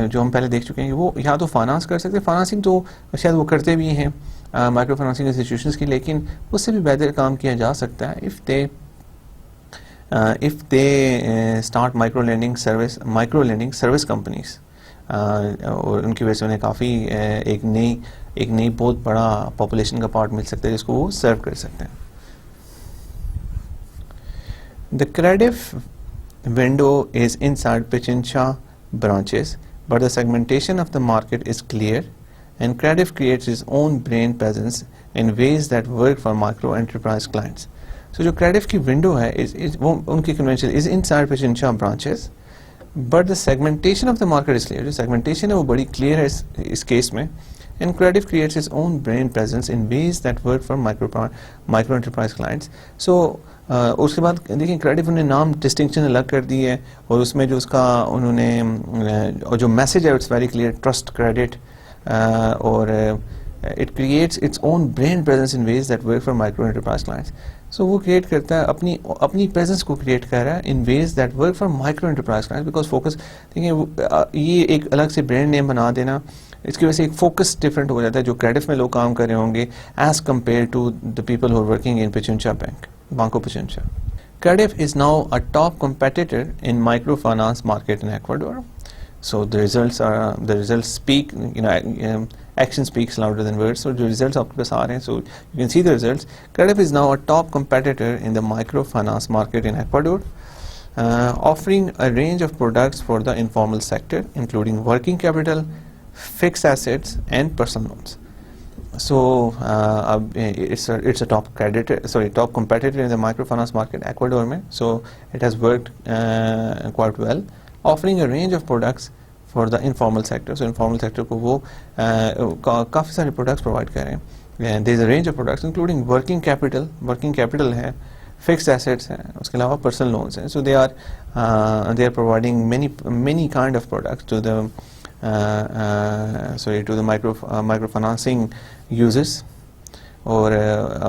جو ہم پہلے دیکھ چکے ہیں کہ وہ یا تو فائنانس کر سکتے, فائنانسنگ تو شاید وہ کرتے بھی ہیں مائکرو فائنانسنگ انسٹیٹیوشنس کی, لیکن اس سے بھی بہتر کام کیا جا سکتا ہے if they start micro lending service companies, اور ان کی وجہ سے انہیں کافی ایک نئی بہت بڑا پاپولیشن کا پارٹ مل سکتا ہے جس کو وہ سرو کر سکتے ہیں. The credit window is inside Pichincha branches, but the segmentation of the market is clear, and Credit creates its own brand presence in ways that work for micro enterprise clients. So جو Credit کی window ہے وہ ان کی convention is inside Pichincha branches, but the segmentation of the market is clear. جو segmentation ہے وہ بڑی clear ہے اس کیس میں, and Credit creates its own brand presence in ways that work for micro enterprise clients. So اس کے بعد دیکھیں credit نے نام ڈسٹنکشن الگ کر دی ہے, اور اس میں جو اس کا انہوں نے جو میسج ہے it's very clear, trust credit, اور it creates its own brand presence in ways that work for micro enterprise clients. So وہ کریٹ کرتا ہے اپنی پریزنس کو کریٹ کر رہا ہے in ways that work for micro enterprise clients, because focus دیکھیں یہ ایک الگ سے برانڈ نیم بنا دینا, اس کی وجہ سے ایک فوکس ڈفرینٹ ہو جاتا ہے جو کریڈٹ میں لوگ کام کر رہے ہوں گے as compare to the people who working in Pichincha bank, Banco Pichincha. Credit is now a top competitor in microfinance market in Ecuador. So the results speak, action speaks louder than words. So the results aapke paas aa rahe hain, so you can see the results. Credit is now a top competitor in the microfinance market in Ecuador, offering a range of products for the informal sector, including working capital, fixed assets, and personal loans. So it's a top competitor in the microfinance market Ecuador mein. So it has worked quite well, offering a range of products for the informal sector. So informal sector ko wo kafi sare products provide kar rahe hain, and there is a range of products including working capital hai, fixed assets hai, uske alawa personal loans hai. So they are providing many kind of products to the microfinancing users. اور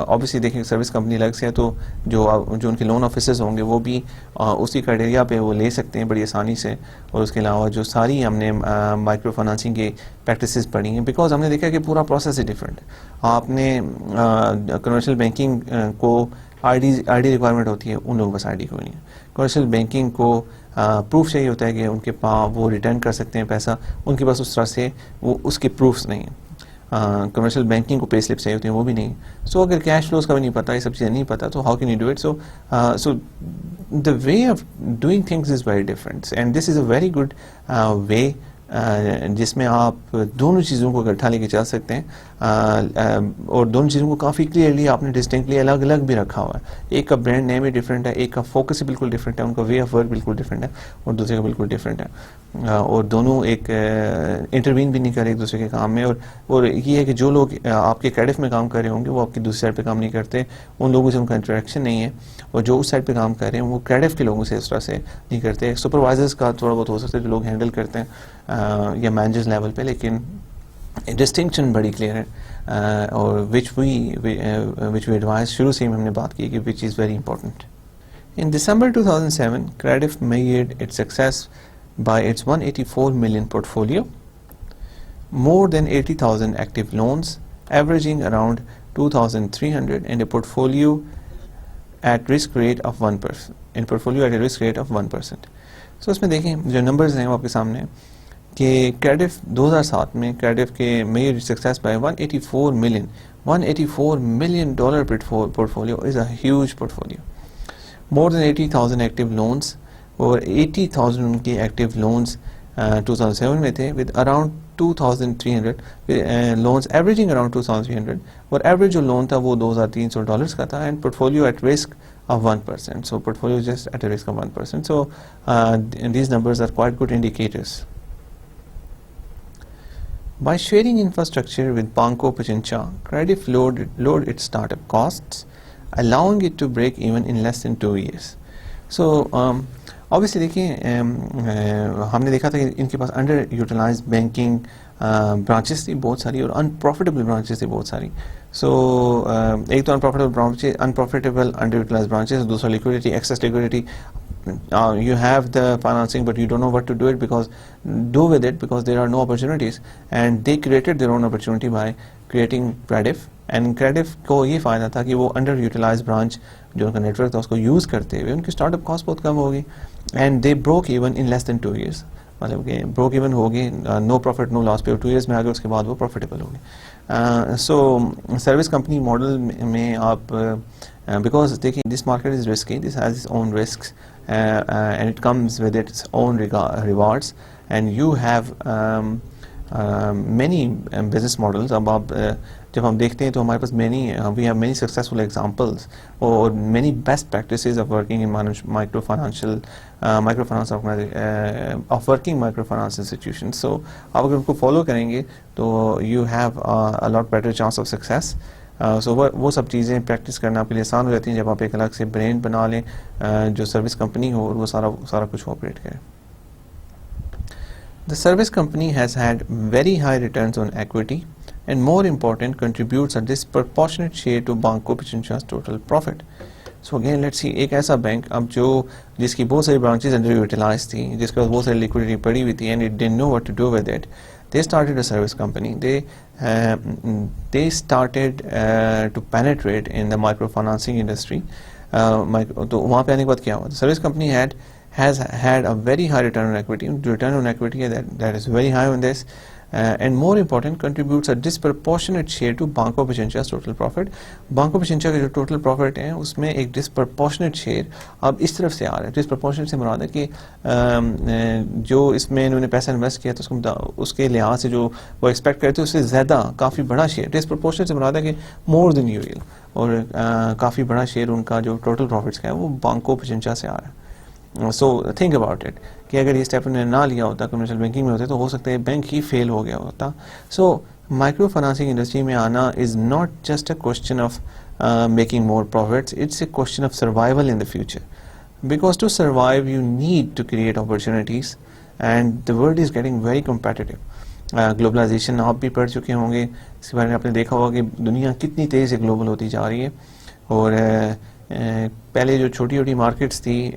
obviously دیکھیں service company الگ سے ہے, تو جو ان کے loan officers ہوں گے وہ بھی اسی کرائٹیریا پہ وہ لے سکتے ہیں بڑی آسانی سے. اور اس کے علاوہ جو ساری ہم نے مائکرو فائنانسنگ کے پریکٹسز پڑھی ہیں, بیکاز ہم نے دیکھا کہ پورا پروسیس ہی ڈفرینٹ ہے. آپ نے کمرشل بینکنگ کو آئی ڈی ریکوائرمنٹ ہوتی ہے, ان لوگوں کے پاس آئی ڈی کوئی نہیں ہے. کمرشل بینکنگ کو پروف چاہیے ہوتا ہے کہ ان کے پاس وہ ریٹرن کر سکتے ہیں پیسہ, ان کے پاس اس طرح سے وہ اس کے پروفس نہیں ہیں. کمرشل بینکنگ کو پے سلپ چاہیے ہوتے ہیں, وہ بھی نہیں. سو اگر کیش فلوز کا بھی نہیں پتا, یہ سب چیزیں نہیں پتا, تو how can you do it. So the way of doing things is very different, and this is a very good way جس میں آپ دونوں چیزوں کو اکٹھا لے کے چل سکتے ہیں, اور دونوں چیزوں کو کافی کلیئرلی آپ نے ڈسٹنکٹلی الگ الگ بھی رکھا ہوا ہے. ایک کا برانڈ نیم بھی ڈفرینٹ ہے, ایک کا فوکس بالکل ڈفرینٹ ہے, ان کا وے آف ورک بالکل ڈفرینٹ ہے, اور دوسرے کا بالکل ڈفرینٹ ہے. اور دونوں ایک انٹروین بھی نہیں کر رہے ایک دوسرے کے کام میں. اور یہ ہے کہ جو لوگ آپ کے کریڈٹ میں کام کر رہے ہوں گے وہ آپ کی دوسری سائڈ پہ کام نہیں کرتے, ان لوگوں سے ان کا انٹریکشن نہیں ہے. اور جو اس سائڈ پہ کام کر رہے ہیں وہ کریڈٹ کے لوگوں سے اس طرح سے نہیں کرتے. سپروائزرز کا تھوڑا بہت ہو سکتا ہے جو لوگ ہینڈل کرتے ہیں یا مینیجرز لیول پہ, لیکن ڈسٹنکشن بڑی کلیئر ہے. اور وچ وی ایڈوائز شروع سے ہی ہم نے بات کی کہ which is very important. In December 2007, Credit measured its success by its $184 million portfolio, more than 80,000 active loans, averaging around 2,300, and a portfolio at risk rate of 1%. So اس میں دیکھیں جو نمبرز ہیں وہ آپ کے سامنے ہیں کہ کریڈٹ 2007 میں کریڈٹ کے major success by $184 million portfolio is a huge portfolio. More than 80,000 active loans, اور 80,000 ان کے ایکٹیو لونز 2007 میں تھے, with around 2,300 loans averaging around 2,300, اور ایوریج جو لون تھا وہ $2,300 کا تھا, and portfolio at risk of 1%. So portfolio is just at a risk of 1%. So these numbers are quite good indicators. By sharing infrastructure with Banco Pichincha, Credit lowered its startup costs, allowing it to break even in less than 2 years. So obviously دیکھیں ہم نے دیکھا تھا کہ ان کے پاس under utilise banking branches تھی بہت ساری, اور انپروفیٹیبل برانچز تھی بہت ساری. سو ایک تو انپروفیٹیبل انڈر یوٹیلائز برانچز, دوسرا liquidity, access liquidity. you have the financing but you don't know what to do with it because there are no opportunities, and they created their own opportunity by creating Credif. And Credife کو یہ فائدہ تھا کہ وہ under utilise branch جو ان کا net work تھا اس کو یوز کرتے ہوئے ان کی اسٹارٹ اپ کاسٹ بہت کم ہوگی, and they broke even in less than 2 years, مطلب کہ بروک ایون ہوگی, نو پروفٹ نو لاس پہ 2 years میں آگے اس کے بعد وہ پروفیٹیبل ہوگی. سو سروس کمپنی ماڈل میں آپ بیکاز دیکھیں this market is risky, this has its own risks and it comes with its own rewards, and you have many business models. اب آپ جب ہم دیکھتے ہیں تو ہمارے پاس we have many successful examples اور many best practices of working in micro finance of working micro finance institution. So آپ اگر ان کو فالو کریں گے تو you have a lot better chance of success. سو وہ سب چیزیں پریکٹس کرنا آپ کے لیے آسان ہو جاتی ہیں جب آپ ایک الگ سے برینڈ بنا لیں جو سروس کمپنی ہو اور وہ سارا کچھ آپریٹ کرے. The service company has had very high returns on equity and more important contributes a disproportionate share to Banco Pichincha's total profit. So again let's see, ایک ایسا بینک اب جو جس کی بہت ساری برانچز انڈر یوٹیلائز تھی, جس کے پاس بہت ساری لیکوڈیٹی پڑی ہوئی تھی, and it didn't know what to do with it. They started a service company. They started to penetrate in the microfinancing industry. تو وہاں پہ آنے کے بعد کیا ہوا, service company has had a very high return on equity. Return on equity that is very high on this, and more important contributes a disproportionate share to Banco Pichincha's total profit. Banco Pichincha کا جو total profit ہے اس میں ایک disproportionate share اب اس طرف سے آ رہا ہے. disproportionate سے مراد ہے کہ جو اس میں انہوں نے پیسہ انویسٹ کیا تو اس کے لحاظ سے جو وہ ایکسپیکٹ کرتے اس سے زیادہ کافی بڑا شیئر. disproportionate سے مراد ہے کہ more than usual, اور کافی بڑا شیئر ان کا جو ٹوٹل پروفٹس کا ہے وہ بانکو پچنچا سے آ رہا ہے. سو تھنک اباؤٹ اٹ کہ اگر یہ اسٹیپ انہوں نے نہ لیا ہوتا کمرشل بینکنگ میں ہوتے تو ہو سکتا ہے بینک ہی فیل ہو گیا ہوتا. سو مائکرو فائنانسنگ انڈسٹری میں آنا is not just a question of making more profits, it's a question of survival in the future, because to survive you need to create opportunities and the world is getting very competitive. Globalization آپ بھی پڑھ چکے ہوں گے, اس کے بارے میں آپ نے دیکھا ہوگا کہ دنیا کتنی تیز سے گلوبل ہوتی جا رہی ہے, اور پہلے جو چھوٹی چھوٹی مارکیٹس تھی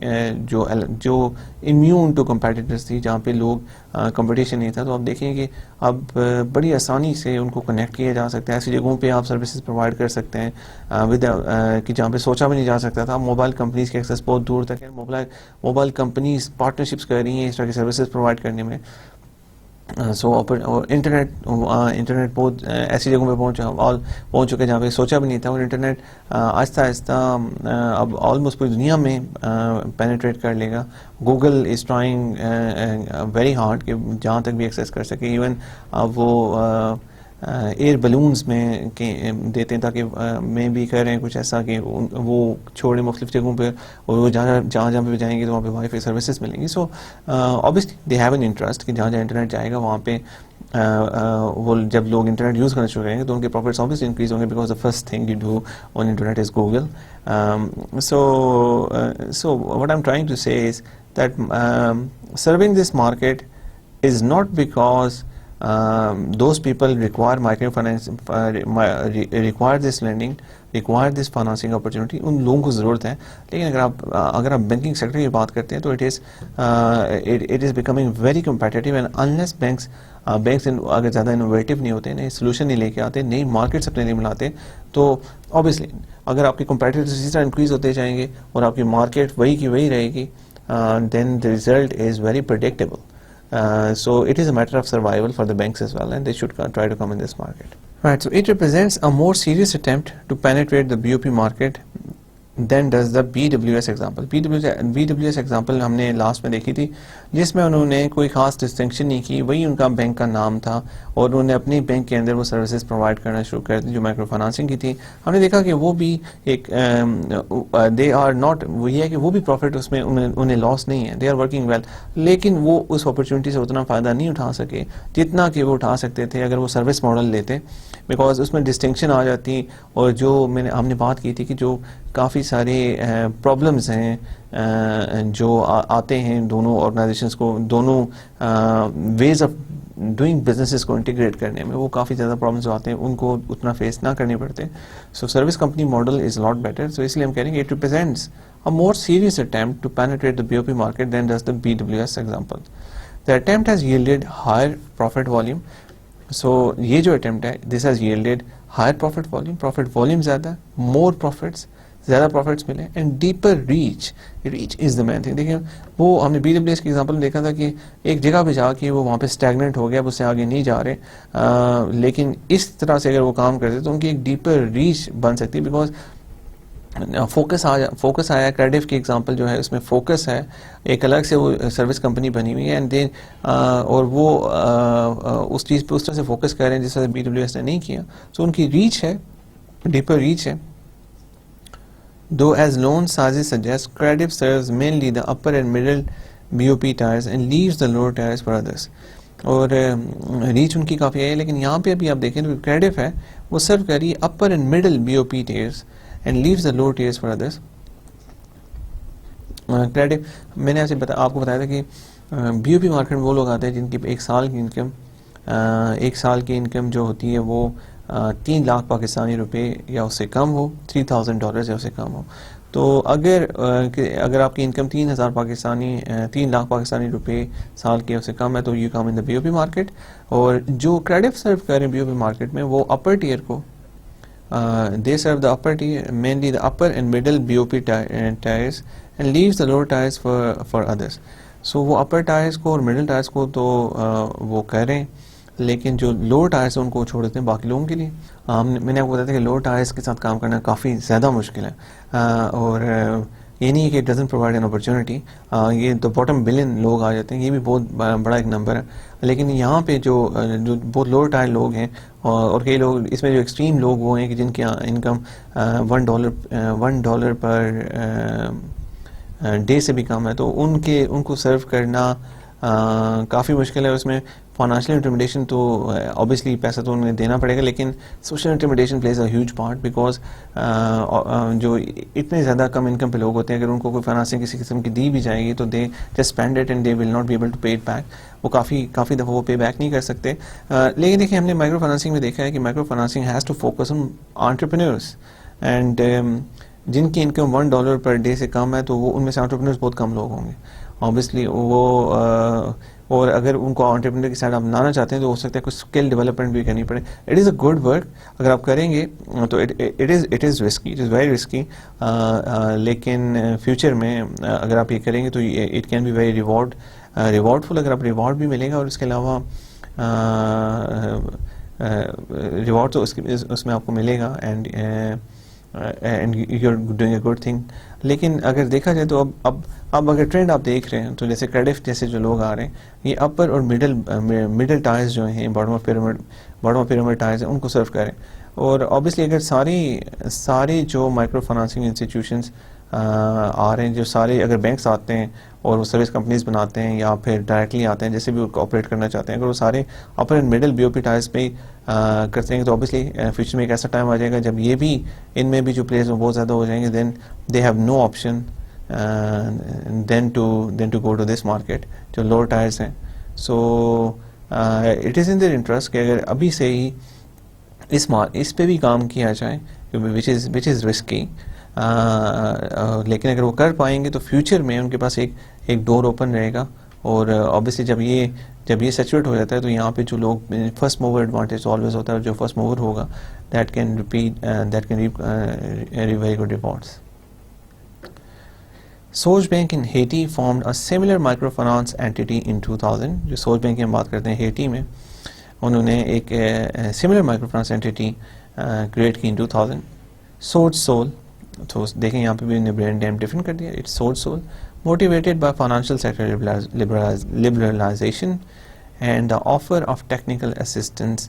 جو امیون ٹو کمپیٹیٹرس تھی, جہاں پہ لوگ کمپٹیشن نہیں تھا, تو آپ دیکھیں کہ اب بڑی آسانی سے ان کو کنیکٹ کیا جا سکتا ہے. ایسی جگہوں پہ آپ سروسز پرووائڈ کر سکتے ہیں کہ جہاں پہ سوچا بھی نہیں جا سکتا تھا. موبائل کمپنیز کے ایکسیس بہت دور تک ہے, موبائل کمپنیز پارٹنرشپس کر رہی ہیں اس طرح کی سروسز پرووائڈ کرنے میں. سو انٹرنیٹ بہت ایسی جگہوں پہ پہنچ چکے جہاں پہ سوچا بھی نہیں تھا, اور انٹرنیٹ آہستہ آہستہ اب آلموسٹ پوری دنیا میں پینیٹریٹ کر لے گا. Google is trying very hard کہ جہاں تک بھی ایکسیس کر سکے. ایون اب وہ ایئر بلونز میں دیتے ہیں تاکہ میں بھی کہہ رہے ہیں کچھ ایسا کہ وہ چھوڑیں مختلف جگہوں پہ, اور وہ جہاں پہ جائیں گے تو وہاں پہ وائی فائی سروسز ملیں گی. سو obviously they have an interest کہ جہاں انٹرنیٹ جائے گا وہاں پہ وہ جب لوگ انٹرنیٹ یوز کرنا شروع کریں گے تو ان کے پروفٹس obviously انکریز ہوں گے, because the first thing you do on internet is Google. So what I'm trying to say is that serving this market is not because those people require microfinance, require this lending, require this financing opportunity. ان لوگوں کو ضرورت ہے, لیکن اگر آپ banking sector کی بات کرتے ہیں تو it is becoming very competitive, and unless banks اگر زیادہ انوویٹو نہیں ہوتے, نئے سولوشن نہیں لے کے آتے, نئی مارکیٹس اپنے لیے بناتے, تو obviously اگر آپ کے competitors اسی طرح انکریز ہوتے جائیں گے اور آپ کی مارکیٹ وہی کی وہی رہے گی, then the result is very predictable. So it is a matter of survival for the banks as well, and they should try to come in this market. Right, so it represents a more serious attempt to penetrate the BOP market than does the BWS example. BWS example ہم نے last میں دیکھی تھی, جس میں انہوں نے کوئی خاص ڈسٹنکشن نہیں کی, وہی ان کا بینک کا نام تھا, اور انہوں نے اپنی بینک کے اندر وہ سروسز پرووائڈ کرنا شروع کر دی جو مائکرو فائنانسنگ کی تھی. ہم نے دیکھا کہ وہ بھی ایک دے آر ناٹ, وہ یہ ہے کہ وہ بھی پروفٹ اس میں انہیں لاس نہیں ہے, دے آر ورکنگ ویل, لیکن وہ اس اپرچونٹی سے اتنا فائدہ نہیں اٹھا سکے جتنا کہ وہ اٹھا سکتے تھے اگر وہ سروس ماڈل لیتے, بیکاز اس میں ڈسٹنکشن آ جاتی. اور جو ہم نے بات کی تھی کہ جو کافی سارے پرابلمز ہیں جو آتے ہیں دونوں آرگنائزیشنس کو, دونوں ویز آف ڈوئنگ بزنسز کو انٹیگریٹ کرنے میں وہ کافی زیادہ پرابلمس آتے ہیں, ان کو اتنا فیس نہ کرنے پڑتے. So service company model is lot better. So اس لیے ہم کہہ رہے ہیں کہ it represents a more serious attempt to penetrate the BOP market than does the BWS example. The attempt has yielded higher profit volume. So یہ جو attempt ہے, this has yielded higher profit volume زیادہ, more profits, زیادہ profits ملے, and deeper reach is the main thing. دیکھیں وہ ہم نے BWS کی ایگزامپل میں دیکھا تھا کہ ایک جگہ پہ جا کے وہ وہاں پہ اسٹیگننٹ ہو گیا, اب اس سے آگے نہیں جا رہے, لیکن اس طرح سے اگر وہ کام کرتے تو ان کی ایک ڈیپر ریچ بن سکتی, بیکاز فوکس آیا. کریڈف کی ایگزامپل جو ہے اس میں فوکس ہے, ایک الگ سے وہ سروس کمپنی بنی ہوئی ہے, اینڈ دین اور وہ اس چیز پہ اس طرح سے فوکس کر رہے ہیں جس طرح BWS نے نہیں کیا. سو ان کی ریچ ہے, ڈیپر ریچ ہے. Though as loan sizes suggest, Credif serves mainly the upper and middle BOP tiers and leaves the lower tiers for others. اور ریچ ان کی کافی ہے, لیکن یہاں پہ ابھی آپ دیکھیں تو کریڈف ہے وہ سرو کر رہی ہے upper end middle BOP tiers and leaves the lower tiers for others. Credife میں نے آپ کو بتایا تھا کہ BOP مارکیٹ میں وہ لوگ آتے ہیں جن کی ایک سال کی انکم جو ہوتی ہے وہ 3 لاکھ پاکستانی روپے یا اس سے کم ہو, $3,000 یا اس سے کم ہو. تو اگر آپ کی انکم 3 لاکھ پاکستانی روپے سال کے اس سے کم ہے تو you come in the BOP market. اور جو کریڈف سرو کر رہے ہیں BOP مارکیٹ میں وہ اپر ٹیئر کو, they serve the upper tier, mainly the upper and middle BOP tiers and leaves the lower tiers for others. So وہ upper tiers کو اور middle tiers کو تو وہ کہہ رہے ہیں, لیکن جو lower tiers ہیں ان کو چھوڑ دیتے ہیں باقی لوگوں کے لیے. میں نے آپ کو بتایا تھا کہ lower tiers کے ساتھ کام کرنا کافی زیادہ مشکل ہے, اور یہ نہیں ہے کہ it doesn't provide an opportunity. یہ تو bottom billion لوگ آ جاتے ہیں, یہ بھی بہت بڑا ایک نمبر ہے. لیکن یہاں پہ جو بہت لوور ٹائر لوگ ہیں, اور کئی لوگ اس میں جو ایکسٹریم لوگ وہ ہیں کہ جن کی انکم $1 پر ڈے سے بھی کم ہے, تو ان کو سرو کرنا کافی مشکل ہے. اس میں فائنانشیل انٹرمیڈیشن تو اوبیسلی پیسہ تو انہیں دینا پڑے گا, لیکن social intermediation plays a huge part, because جو اتنے زیادہ کم انکم پہ لوگ ہوتے ہیں, اگر ان کو کوئی فائنانسنگ کسی قسم کی دی بھی جائے گی تو they just spend it and they will not be able to pay it back. وہ کافی دفعہ وہ پے بیک نہیں کر سکتے. لیکن دیکھیں ہم نے مائکرو فائنانسنگ میں دیکھا ہے کہ micro financing has to focus on entrepreneurs, and جن کی انکم $1 پر ڈے سے کم ہے تو وہ ان میں سے انٹرپرینورس بہت کم لوگ ہوں گے اوبیسلی. وہ اور اگر ان کو انٹرپرینور کی سائڈ آپ لانا چاہتے ہیں تو ہو سکتا ہے کچھ اسکل ڈیولپمنٹ بھی کرنی پڑے. It is a good work, اگر آپ کریں گے تو it is risky, it is very risky, لیکن فیوچر میں اگر آپ یہ کریں گے تو it can be very rewardful. اگر آپ ریوارڈ بھی ملے گا, اور اس کے علاوہ ریوارڈ تو اس میں آپ کو ملے گا, and you are doing a good thing. لیکن اگر دیکھا جائے تو اب اگر ٹرینڈ آپ دیکھ رہے ہیں تو جیسے کریڈف جیسے جو لوگ آ رہے ہیں, یہ اپر اور مڈل ٹائرز جو ہیں, باٹم آف پیرامڈ ٹائرز ہیں, ان کو سرو کریں. اور اوبیسلی اگر ساری جو مائکرو فائنانسنگ انسٹیٹیوشنس آ رہے ہیں, جو سارے اگر بینکس آتے ہیں اور وہ سروس کمپنیز بناتے ہیں یا پھر ڈائریکٹلی آتے ہیں, جیسے بھی آپریٹ کرنا چاہتے ہیں, اگر وہ سارے اپر اینڈ مڈل BOP ٹائرز پہ کرتے ہیں تو اوبیسلی فیوچر میں ایک ایسا ٹائم آ جائے گا جب یہ بھی ان میں بھی جو پلیئرز بہت زیادہ ہو جائیں گے, then they have no option then to go to this market جو لوور ٹائرز ہیں. So it is in their interest کہ اگر ابھی سے ہی اس پہ بھی کام کیا جائے, وچ از رسکی, لیکن اگر وہ کر پائیں گے تو فیوچر میں ان کے پاس ایک ڈور اوپن رہے گا. اور اوبیسلی جب یہ سیچوریٹ ہو جاتا ہے تو یہاں پہ جو لوگ فرسٹ موور ایڈوانٹیج آلویز ہوتا ہے, اور جو فرسٹ موور ہوگا that can reap very good rewards. Sogebank in Haiti formed a similar micro finance entity in 2000. جو سوچ بینک کی ہم بات کرتے ہیں ہیٹی میں, انہوں نے ایک similar micro finance entity create کی ان 2000. سوچ سول, تو دیکھیں یہاں پہ بھی انہیں برانڈ نیم ڈیفرنٹ کر دیا, اٹس سوچ civil, motivated by financial sector liberalization and the offer of technical assistance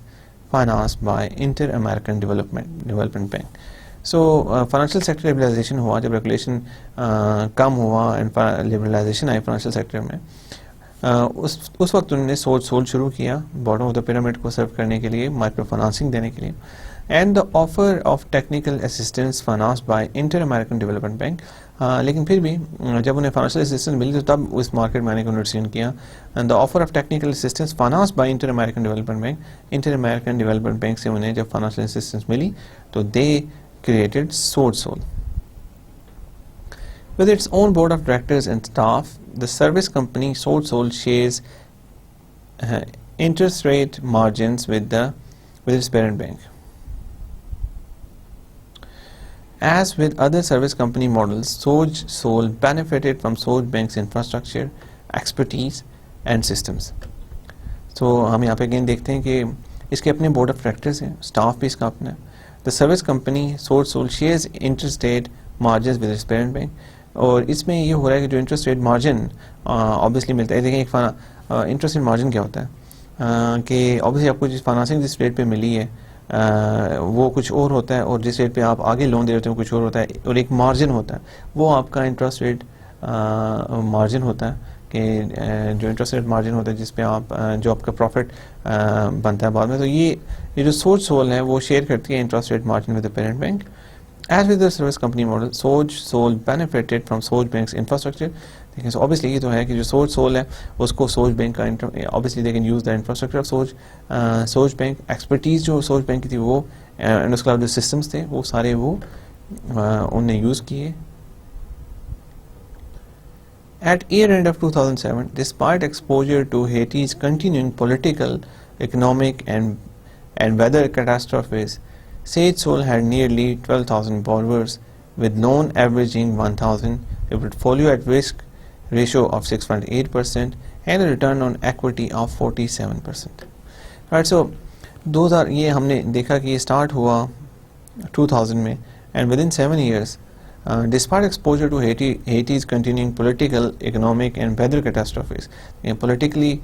financed by Inter-American Development Bank. So financial sector liberalization ہوا, جب ریگولیشن کم ہوا اینڈ لبرلائزیشن آئی فائنینشیل سیکٹر میں, اس وقت انہوں نے سول شروع کیا باٹم آف دا پیرامڈ کو سرو کرنے کے لیے, مائکرو فائنانسنگ دینے کے لیے. And the offer of technical assistance finance by inter American development bank, لیکن پھر بھی جب انہیں فائنانشیل اسسٹنس ملی تو تب اس مارکیٹ میں آنے کو انڈرسٹینڈ کیا. The offer of technical assistance finance by inter American development bank, inter American development bank سے انہیں جب فائنانشیل اسسٹنس ملی تو they created Sol. With its own board of directors and staff, the service company Sol shares interest rate margins with its parent bank. As with other service company models, Sol benefited from Soj Bank's infrastructure, expertise, and systems. So ہم یہاں پہ again دیکھتے ہیں کہ اس کے اپنے board of directors ہیں, staff بھی اس کا اپنا ہے. The service company Sol shares interest rate margins with its parent bank. اور اس میں یہ ہو رہا ہے کہ جو انٹرسٹ ریٹ مارجن آبویسلی ملتا ہے. دیکھیں ایک انٹرسٹ ریٹ مارجن کیا ہوتا ہے کہ آبویسلی آپ کو جس فائنانسنگ جس ریٹ پہ ملی ہے وہ کچھ اور ہوتا ہے, اور جس ریٹ پہ آپ آگے لون دے رہے ہوتے ہیں وہ کچھ اور ہوتا ہے, اور ایک مارجن ہوتا ہے وہ آپ کا انٹرسٹ ریٹ مارجن ہوتا ہے کہ جو انٹرسٹ ریٹ مارجن ہوتا ہے جس پہ آپ جو آپ کا پروفٹ بنتا ہے بعد میں. تو یہ جو سول ہے وہ شیئر کرتی ہے interest rate margin with the parent bank. As with the service company model, Sol benefited from Soj Bank's infrastructure. دیکھیں so obviously یہ تو ہے کہ جو Sol ہے اس کو Soj Bank کا obviously they can use the infrastructure of Soj Bank. Expertise جو Soj Bank کی تھی وہ and اس کے علاوہ جو systems تھے وہ سارے وہ انہوں نے یوز کیے. At year end of 2007, despite exposure to Haiti's continuing political, economic and weather catastrophes, Sage Sol had nearly 12,000 borrowers with loan averaging 1,000, a portfolio at risk ratio of 6.8% and a return on equity of 47%. Right, so those are یہ ہم نے دیکھا کہ یہ start ہوا 2000 میں and within 7 years despite exposure to Haiti's continuing political, economic and weather catastrophes. Politically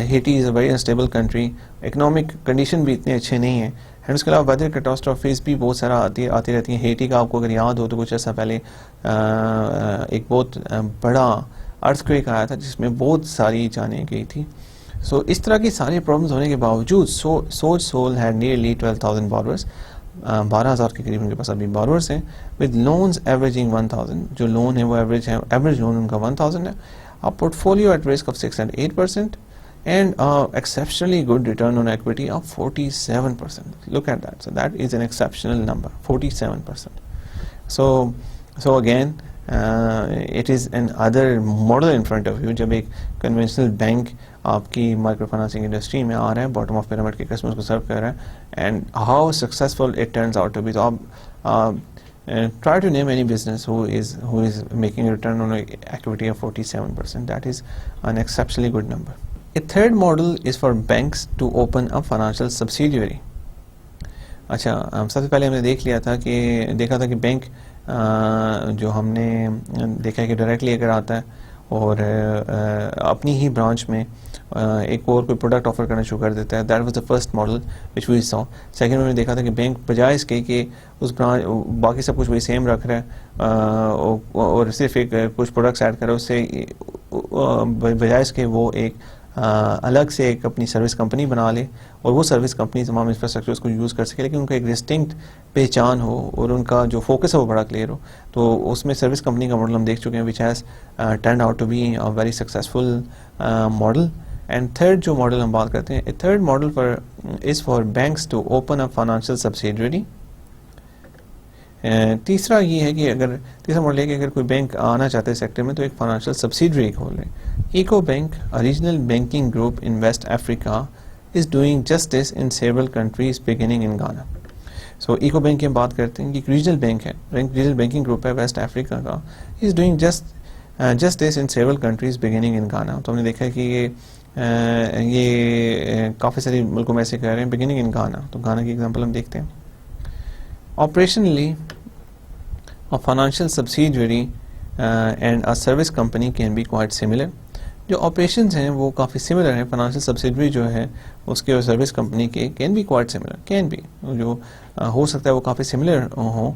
Haiti is a very unstable country, economic condition بھی اتنے اچھے نہیں ہیں, اینڈ اس کے علاوہ ویدر کیٹاسٹرافیز بھی بہت سارا آتی رہتی ہیں. ہیٹی کا آپ کو اگر یاد ہو تو کچھ عرصہ پہلے ایک بہت بڑا ارتھکویک آیا تھا جس میں بہت ساری جانیں گئی تھی. سو اس طرح کی سارے پرابلمس ہونے کے باوجود سول ہیڈ نیئرلی 12,000 بارورس, 12,000 کے قریب ان کے پاس ابھی بارورس ہیں, ود لونز ایوریجنگ 1,000, جو لون ہے وہ ایوریج لون ان کا 1,000 ہے, portfolio at risk of 6.8% and exceptionally good return on equity of 47%. Look at that. So that is an exceptional number, 47%. So again it is another model in front of you. جب ایک conventional bank آپ کی micro financing industry میں آ رہا ہے, bottom of pyramid کے customers کو سرو کر رہا ہے, and how successful it turns out to be. So آپ try to name any business who is making a return on equity of 47%. That is an exceptionally good number. A third model is for banks to open a financial subsidiary. اچھا, سب سے پہلے ہم نے دیکھا تھا کہ bank جو ہم نے دیکھا کہ ڈائریکٹلی اگر آتا ہے اور اپنی ہی برانچ میں ایک اور کوئی پروڈکٹ آفر کرنا شروع کر دیتا ہے. That was the first model which we saw. Second میں نے دیکھا تھا کہ بینک بجائے اس کے کہ اس برانچ باقی سب کچھ وہی سیم رکھ رہا ہے اور صرف ایک کچھ پروڈکٹس ایڈ کر رہا ہے, اس سے بجائے اس کے وہ ایک الگ سے ایک اپنی سروس کمپنی بنا لے اور وہ سروس کمپنی تمام انفراسٹرکچر اس کو یوز کر سکے, لیکن ان کا ایک ڈسٹنکٹ پہچان ہو اور ان کا جو فوکس ہے وہ بڑا کلیئر ہو. تو اس میں سروس کمپنی کا ماڈل ہم دیکھ چکے ہیں which has turned out to be a very successful model. And third جو ماڈل ہم بات کرتے ہیں, third model is for banks to open a financial subsidiary. تیسرا یہ ہے کہ تیسرا ماڈل ہے کہ اگر کوئی بینک آنا چاہتا ہے سیکٹر میں تو ایک فائنانشیل سبسیڈری کھول لے. Ecobank, a regional banking group in West Africa, is doing just this in several countries beginning in Ghana. So Ecobank کی ہم بات کرتے ہیں کہ ایک ریجنل بینک ہے, ریجنل بینکنگ گروپ ہے ویسٹ افریقہ کا, is doing just this in several countries beginning in Ghana. تو ہم نے دیکھا کہ یہ کافی سارے ملکوں میں ایسے کہہ رہے ہیں beginning in Ghana. تو گانا کی ایگزامپل ہم دیکھتے ہیں. Operationally, a financial subsidiary and a service company can be quite similar. جو آپریشنز ہیں وہ کافی سملر ہیں. فائنانشیل سبسیڈری جو ہے اس کے اور سروس کمپنی کے can be quite similar, can be جو ہو سکتا ہے وہ کافی سملر ہوں.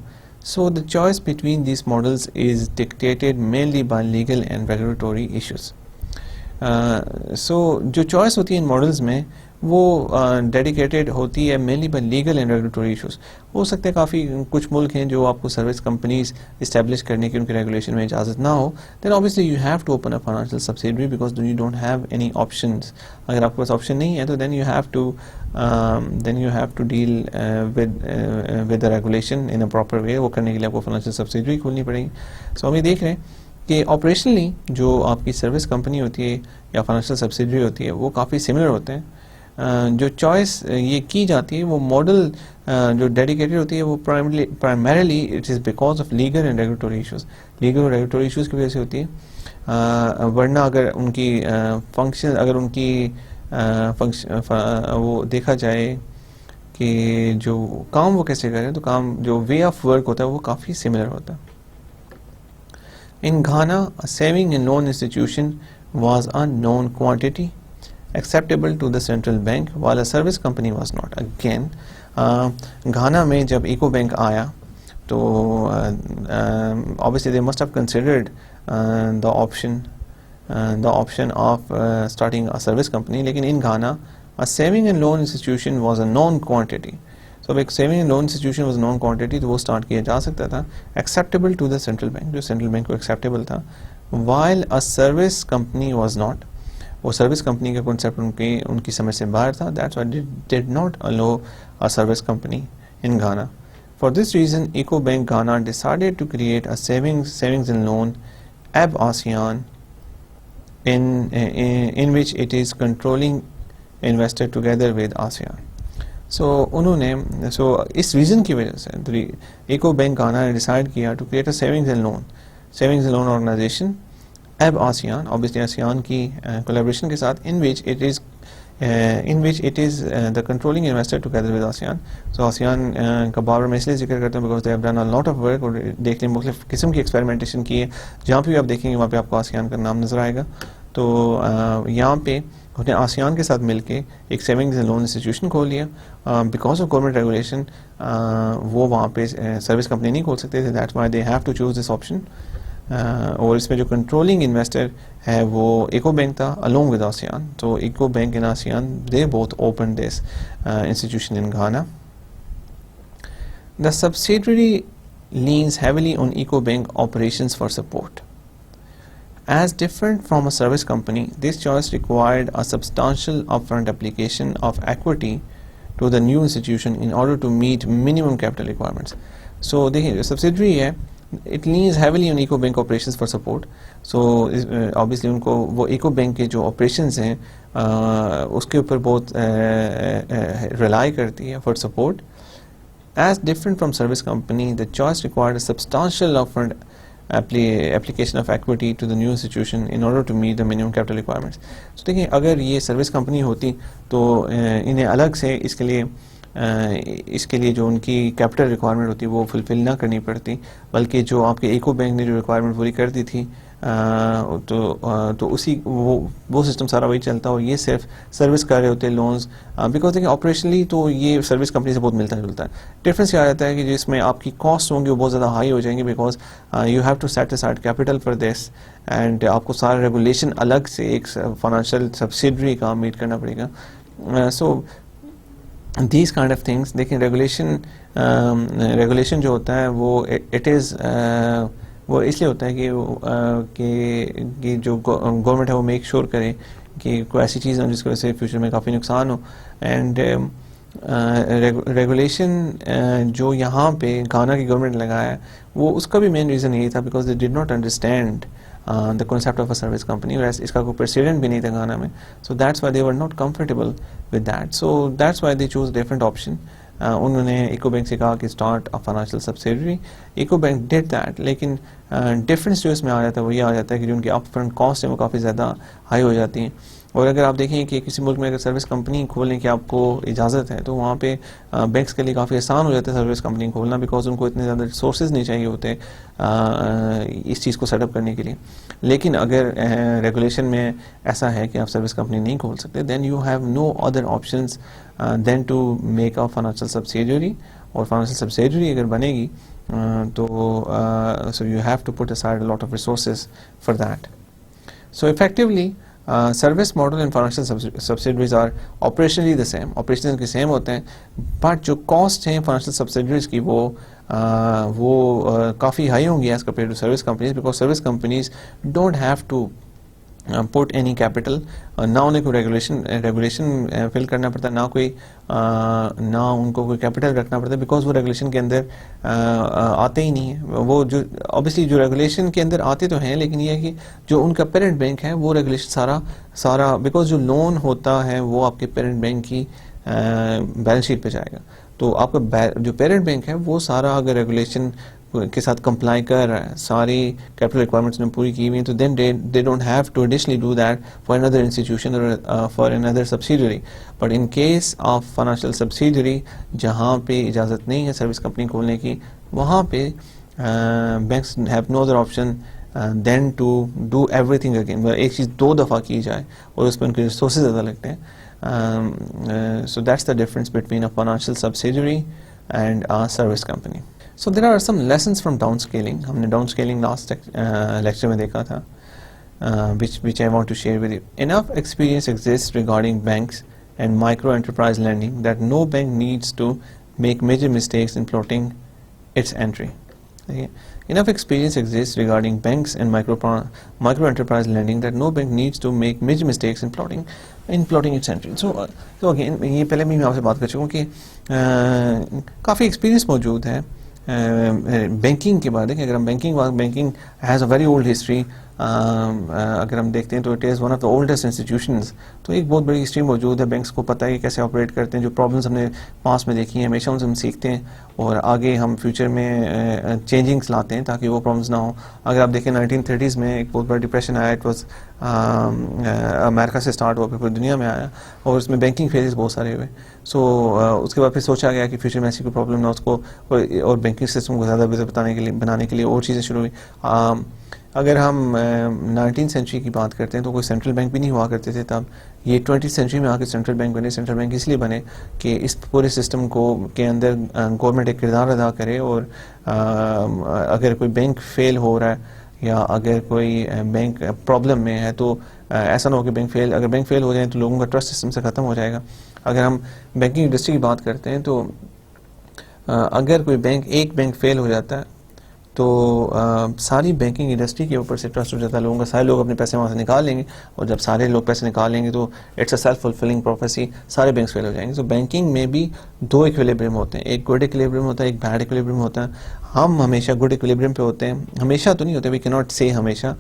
So the choice between these models is dictated mainly by legal and regulatory issues. So جو چوائس ہوتی ہے ان ماڈلز میں وہ ڈیڈیکیٹڈ ہوتی ہے mainly by legal and regulatory issues. ہو سکتے ہیں کافی کچھ ملک ہیں جو آپ کو سروس کمپنیز اسٹیبلش کرنے کی ان کے ریگولیشن میں اجازت نہ ہو, دین obviously you have to open a financial subsidiary because you don't have any options. اگر آپ کے پاس آپشن نہیں ہے تو then you have to deal with the regulation in a proper way. وہ کرنے کے لیے آپ کو فائنینشیل سبسیڈری کھولنی پڑے گی. سو ہم یہ دیکھ رہے ہیں کہ آپریشنلی جو آپ کی سروس کمپنی ہوتی ہے یا فائنینشیل سبسیڈری ہوتی ہے وہ کافی سملر ہوتے ہیں. جو چوائس یہ کی جاتی ہے وہ ماڈل جو ڈیڈیکیٹڈ ہوتی ہے وہ primarily it is because of legal and regulatory issues. Legal اور ریگولیٹری ایشوز کی وجہ سے ہوتی ہے, ورنہ اگر ان کی فنکشن اگر ان کی وہ دیکھا جائے کہ جو کام وہ کیسے کریں تو کام جو وے آف ورک ہوتا ہے وہ کافی سملر ہوتا ہے. In Ghana, a saving and loan institution was a known quantity acceptable to the central bank while a service company was not. Again, Ghana میں جب ایکو بینک آیا تو obviously they must have considered the option of starting a service company. لیکن in Ghana, a saving and loan institution was a known quantity. So ایک saving and loan institution was known quantity تو وہ start کیا جا سکتا تھا acceptable to the central bank, جو central bank کو ایکسیپٹیبل تھا. While a service company was not, وہ سروس کمپنی کا کنسیپٹ ان کی سمجھ سے باہر تھا. That's why did not allow a service company in Ghana. For this reason Ecobank Ghana decided to create a savings and loan ایب ASEAN in which it is controlling investor together with ASEAN. سو انہوں نے اس reason کی وجہ سے eco bank گانا نے decide کیا to create a savings and loan organization ایب آسیان, obviously آسیان کی کولیبریشن کے ساتھ, in which it is the controlling investor together with ASEAN. So ASEAN کا بار میں اس لیے ذکر کرتا ہوں because they have done a lot of work, اور دیکھ لیں مختلف قسم کی ایکسپیریمنٹیشن کی ہے. جہاں پہ بھی آپ دیکھیں گے وہاں پہ آپ کو آسیان کا نام نظر آئے گا. تو یہاں پہ انہوں نے آسیان کے ساتھ مل کے ایک سیونگز اینڈ لون انسٹیٹیوشن کھول لیا. بیکاز آف گورنمنٹ ریگولیشن وہ وہاں پہ سروس کمپنی نہیں کھول سکتے تھے. That's why they have to choose this option. اور اس میں جو کنٹرولنگ انویسٹر ہے وہ ایکو بینک تھا along with ASEAN. تو Ecobank and ASEAN they both opened this institution in Ghana. The subsidiary leans heavily on Eco Bank operations for support. As different from a service company, this choice required a substantial upfront application of equity to the new institution in order to meet minimum capital requirements. So دیکھیں جو subsidiary ہے it leans heavily on Eco Bank operations for support. So obviously ان کو وہ Eco Bank کے جو operations ہیں اس کے اوپر بہت rely کرتی ہے for support. As different from service company, the choice required a substantial upfront application of equity to the new institution in order to meet the minimum capital requirements. So دیکھیں اگر یہ service company ہوتی تو انہیں الگ سے اس کے لیے جو ان کی کیپٹل ریکوائرمنٹ ہوتی وہ فلفل نہ کرنی پڑتی, بلکہ جو آپ کے ایکو بینک نے جو ریکوائرمنٹ پوری کر دی تھی تو اسی وہ سسٹم سارا وہی چلتا, اور یہ صرف سروس کر رہے ہوتے لونز. بیکاز دیکھیں آپریشنلی تو یہ سروس کمپنی سے بہت ملتا جلتا ہے. ڈفرینس یہ آ جاتا ہے کہ جس میں آپ کی کاسٹ ہوں گی وہ بہت زیادہ ہائی ہو جائیں گے because you have to set aside capital for this, and آپ کو سارا ریگولیشن الگ سے ایک فائنینشیل سبسیڈری کا میٹ کرنا پڑے گا. So these kind of things. دیکھیں ریگولیشن جو ہوتا ہے وہ اٹ از وہ اس لیے ہوتا ہے کہ جو گورنمنٹ ہے وہ میک شور کرے کہ کوئی ایسی چیز ہو جس کی وجہ سے فیوچر میں کافی نقصان ہو. اینڈ ریگولیشن جو یہاں پہ گانا کی گورنمنٹ لگایا ہے وہ اس کا بھی مین ریزن یہی تھا because they did not understand the concept of a service company, whereas اس کا کوئی precedent بھی نہیں تھا گانا میں. So that's why they were not comfortable with that. So that's why they chose different option. انہوں نے ایکو بینک سے کہا کہ start a financial subsidiary. Ecobank did that, لیکن ڈفرینس جو اس میں آ جاتا ہے وہ یہ آ جاتا ہے کہ جو ان کی اپ فرنٹ کاسٹ ہیں وہ کافی زیادہ ہائی ہو جاتی ہیں. اور اگر آپ دیکھیں کہ کسی ملک میں اگر سروس کمپنی کھولنے کی آپ کو اجازت ہے تو وہاں پہ بینکس کے لیے کافی آسان ہو جاتا ہے سروس کمپنی کھولنا, بیکاز ان کو اتنے زیادہ ریسورسز نہیں چاہیے ہوتے اس چیز کو سیٹ اپ کرنے کے لیے. لیکن اگر ریگولیشن میں ایسا ہے کہ آپ سروس کمپنی نہیں کھول سکتے, then you have no other options than to make a financial subsidiary. اور فائنینشیل سبسیڈری اگر بنے گی تو so you have to put aside a lot of resources for that. So effectively, service model and financial subsidiaries are operationally the same, operational کے same ہوتے ہیں, but جو cost ہیں فائنینشیل سبسڈریز کی وہ کافی ہائی ہوں گی as compare to service companies, because service companies don't have to put any capital, نہ انہیں کوئی ریگولیشن فل کرنا پڑتا, نہ ان کو کوئی کیپٹل رکھنا پڑتا, بیکاز وہ ریگولیشن کے اندر آتے ہی نہیں ہیں. وہ جو اوبیسلی جو ریگولیشن کے اندر آتے تو ہیں, لیکن یہ ہے کہ جو ان کا پیرنٹ بینک ہے وہ ریگولیشن سارا بیکاز جو لون ہوتا ہے وہ آپ کے پیرنٹ بینک کی بیلنس شیٹ پہ جائے گا, تو آپ کا جو پیرنٹ بینک ہے وہ سارا اگر ریگولیشن کے ساتھ کمپلائی کر رہا ہے, ساری کیپٹل ریکوائرمنٹس نے پوری کی ہوئی ہیں, تو then they don't have to additionally do that for اندر انسٹیٹیوشن اور فار اندر subsidiary. But in case of financial subsidiary جہاں پہ اجازت نہیں ہے سروس کمپنی کھولنے کی, وہاں پہ banks have no other option then to do everything again. ایک چیز 2 دفعہ کی جائے اور اس پہ ان کے ریسورسز زیادہ لگتے ہیں. So that's the difference between a financial subsidiary and a service company. So there are some lessons from downscaling. ہم نے downscaling last lecture میں دیکھا تھا, which I want to share with you. Enough experience exists regarding banks and micro enterprise lending that no bank needs to make major mistakes in plotting its entry. Okay. Enough experience exists regarding banks and micro enterprise lending that no bank needs to make major mistakes in plotting its entry. So again یہ پہلے بھی میں آپ سے بات کر چکا ہوں کہ کافی ایکسپیرینس موجود ہے بینکنگ کے بعد. کہ اگر ہم banking has a very old history, اگر ہم دیکھتے ہیں تو it is one of the oldest institutions, تو ایک بہت بڑی ہسٹری موجود ہے. بینکس کو پتہ ہے کہ کیسے آپریٹ کرتے ہیں, جو پرابلمس ہم نے پاس میں دیکھی ہیں ہمیشہ ان سے ہم سیکھتے ہیں اور آگے ہم فیوچر میں چینجنگس لاتے ہیں تاکہ وہ پرابلمس نہ ہوں. اگر آپ دیکھیں 1930s میں ایک بہت بڑا ڈپریشن آیا, اٹ واز امریکہ سے اسٹارٹ ہوا پھر پوری دنیا میں آیا, اور اس میں بینکنگ فیلز بہت سارے ہوئے. سو اس کے بعد پھر سوچا گیا کہ فیوچر میں ایسی کوئی پرابلم نہ, اس کو اور بینکنگ سسٹم کو زیادہ بہتر بنانے کے لیے اور چیزیں شروع ہوئی. اگر ہم 19th سینچری کی بات کرتے ہیں تو کوئی سینٹرل بینک بھی نہیں ہوا کرتے تھے تب. یہ 20th سینچری میں آ کے سینٹرل بینک بنے. سینٹرل بینک اس لیے بنے کہ اس پورے سسٹم کے اندر گورنمنٹ ایک کردار ادا کرے, اور اگر کوئی بینک فیل ہو رہا ہے یا اگر کوئی بینک پرابلم میں ہے تو ایسا نہ ہو کہ اگر بینک فیل ہو جائے تو لوگوں کا ٹرسٹ سسٹم سے ختم ہو جائے گا. اگر ہم بینکنگ انڈسٹری کی بات کرتے ہیں تو اگر کوئی ایک بینک فیل ہو جاتا ہے تو ساری بینکنگ انڈسٹری کے اوپر سے ٹرسٹ ہو جاتا ہے لوگوں کا. سارے لوگ اپنے پیسے وہاں سے نکال لیں گے, اور جب سارے لوگ پیسے نکال لیں گے تو it's a self fulfilling prophecy, سارے بینکس فیل ہو جائیں گے. تو بینکنگ میں بھی 2 ایکویلیبریم ہوتے ہیں, ایک گڈ ایکویلیبریم ہوتا ہے, ایک بیڈ ایکویلیبریم ہوتا ہے. ہم ہمیشہ گڈ ایکویلیبریم پہ ہوتے ہیں, ہمیشہ تو نہیں ہوتے, وی کی ناٹ سے ہمیشہ,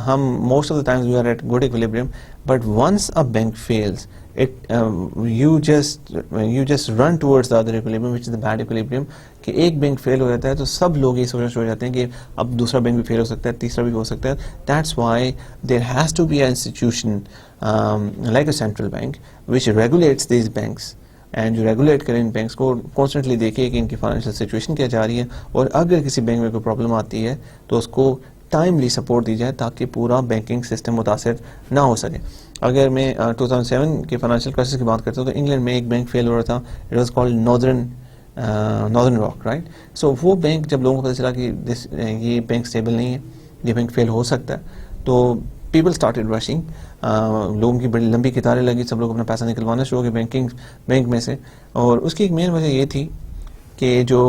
ہم most of the times we are at good equilibrium. But once a bank fails you just run towards the other equilibrium, which is the bad equilibrium. کہ ایک بینک فیل ہو جاتا ہے تو سب لوگ یہ سوچنا شروع ہو جاتے ہیں کہ اب دوسرا بینک بھی فیل ہو سکتا ہے, تیسرا بھی ہو سکتا ہے. That's why there has to be an institution like a central bank which regulates these banks, and جو ریگولیٹ کریں ان بینکس کو, کانسٹنٹلی دیکھیں کہ ان کی فائنینشیل سچویشن کیا جا رہی ہے, اور اگر کسی بینک میں کوئی پرابلم آتی ہے تو اس کو ٹائملی سپورٹ دی جائے تاکہ پورا بینکنگ سسٹم متاثر نہ ہو سکے. اگر میں 2007 کے فائنینشیل کرائسس کی بات کرتا ہوں تو انگلینڈ میں ایک بینک فیل ہو رہا تھا, it was called Northern Rock, right. So وہ بینک جب لوگوں کو پتہ چلا کہ یہ بینک اسٹیبل نہیں ہے, یہ بینک فیل ہو سکتا ہے, تو پیپل اسٹارٹیڈ رشنگ, لوگوں کی بڑی لمبی قطاریں لگی, سب لوگ اپنا پیسہ نکلوانا شروع ہو گئے بینک میں سے. اور اس کی ایک مین وجہ یہ تھی کہ جو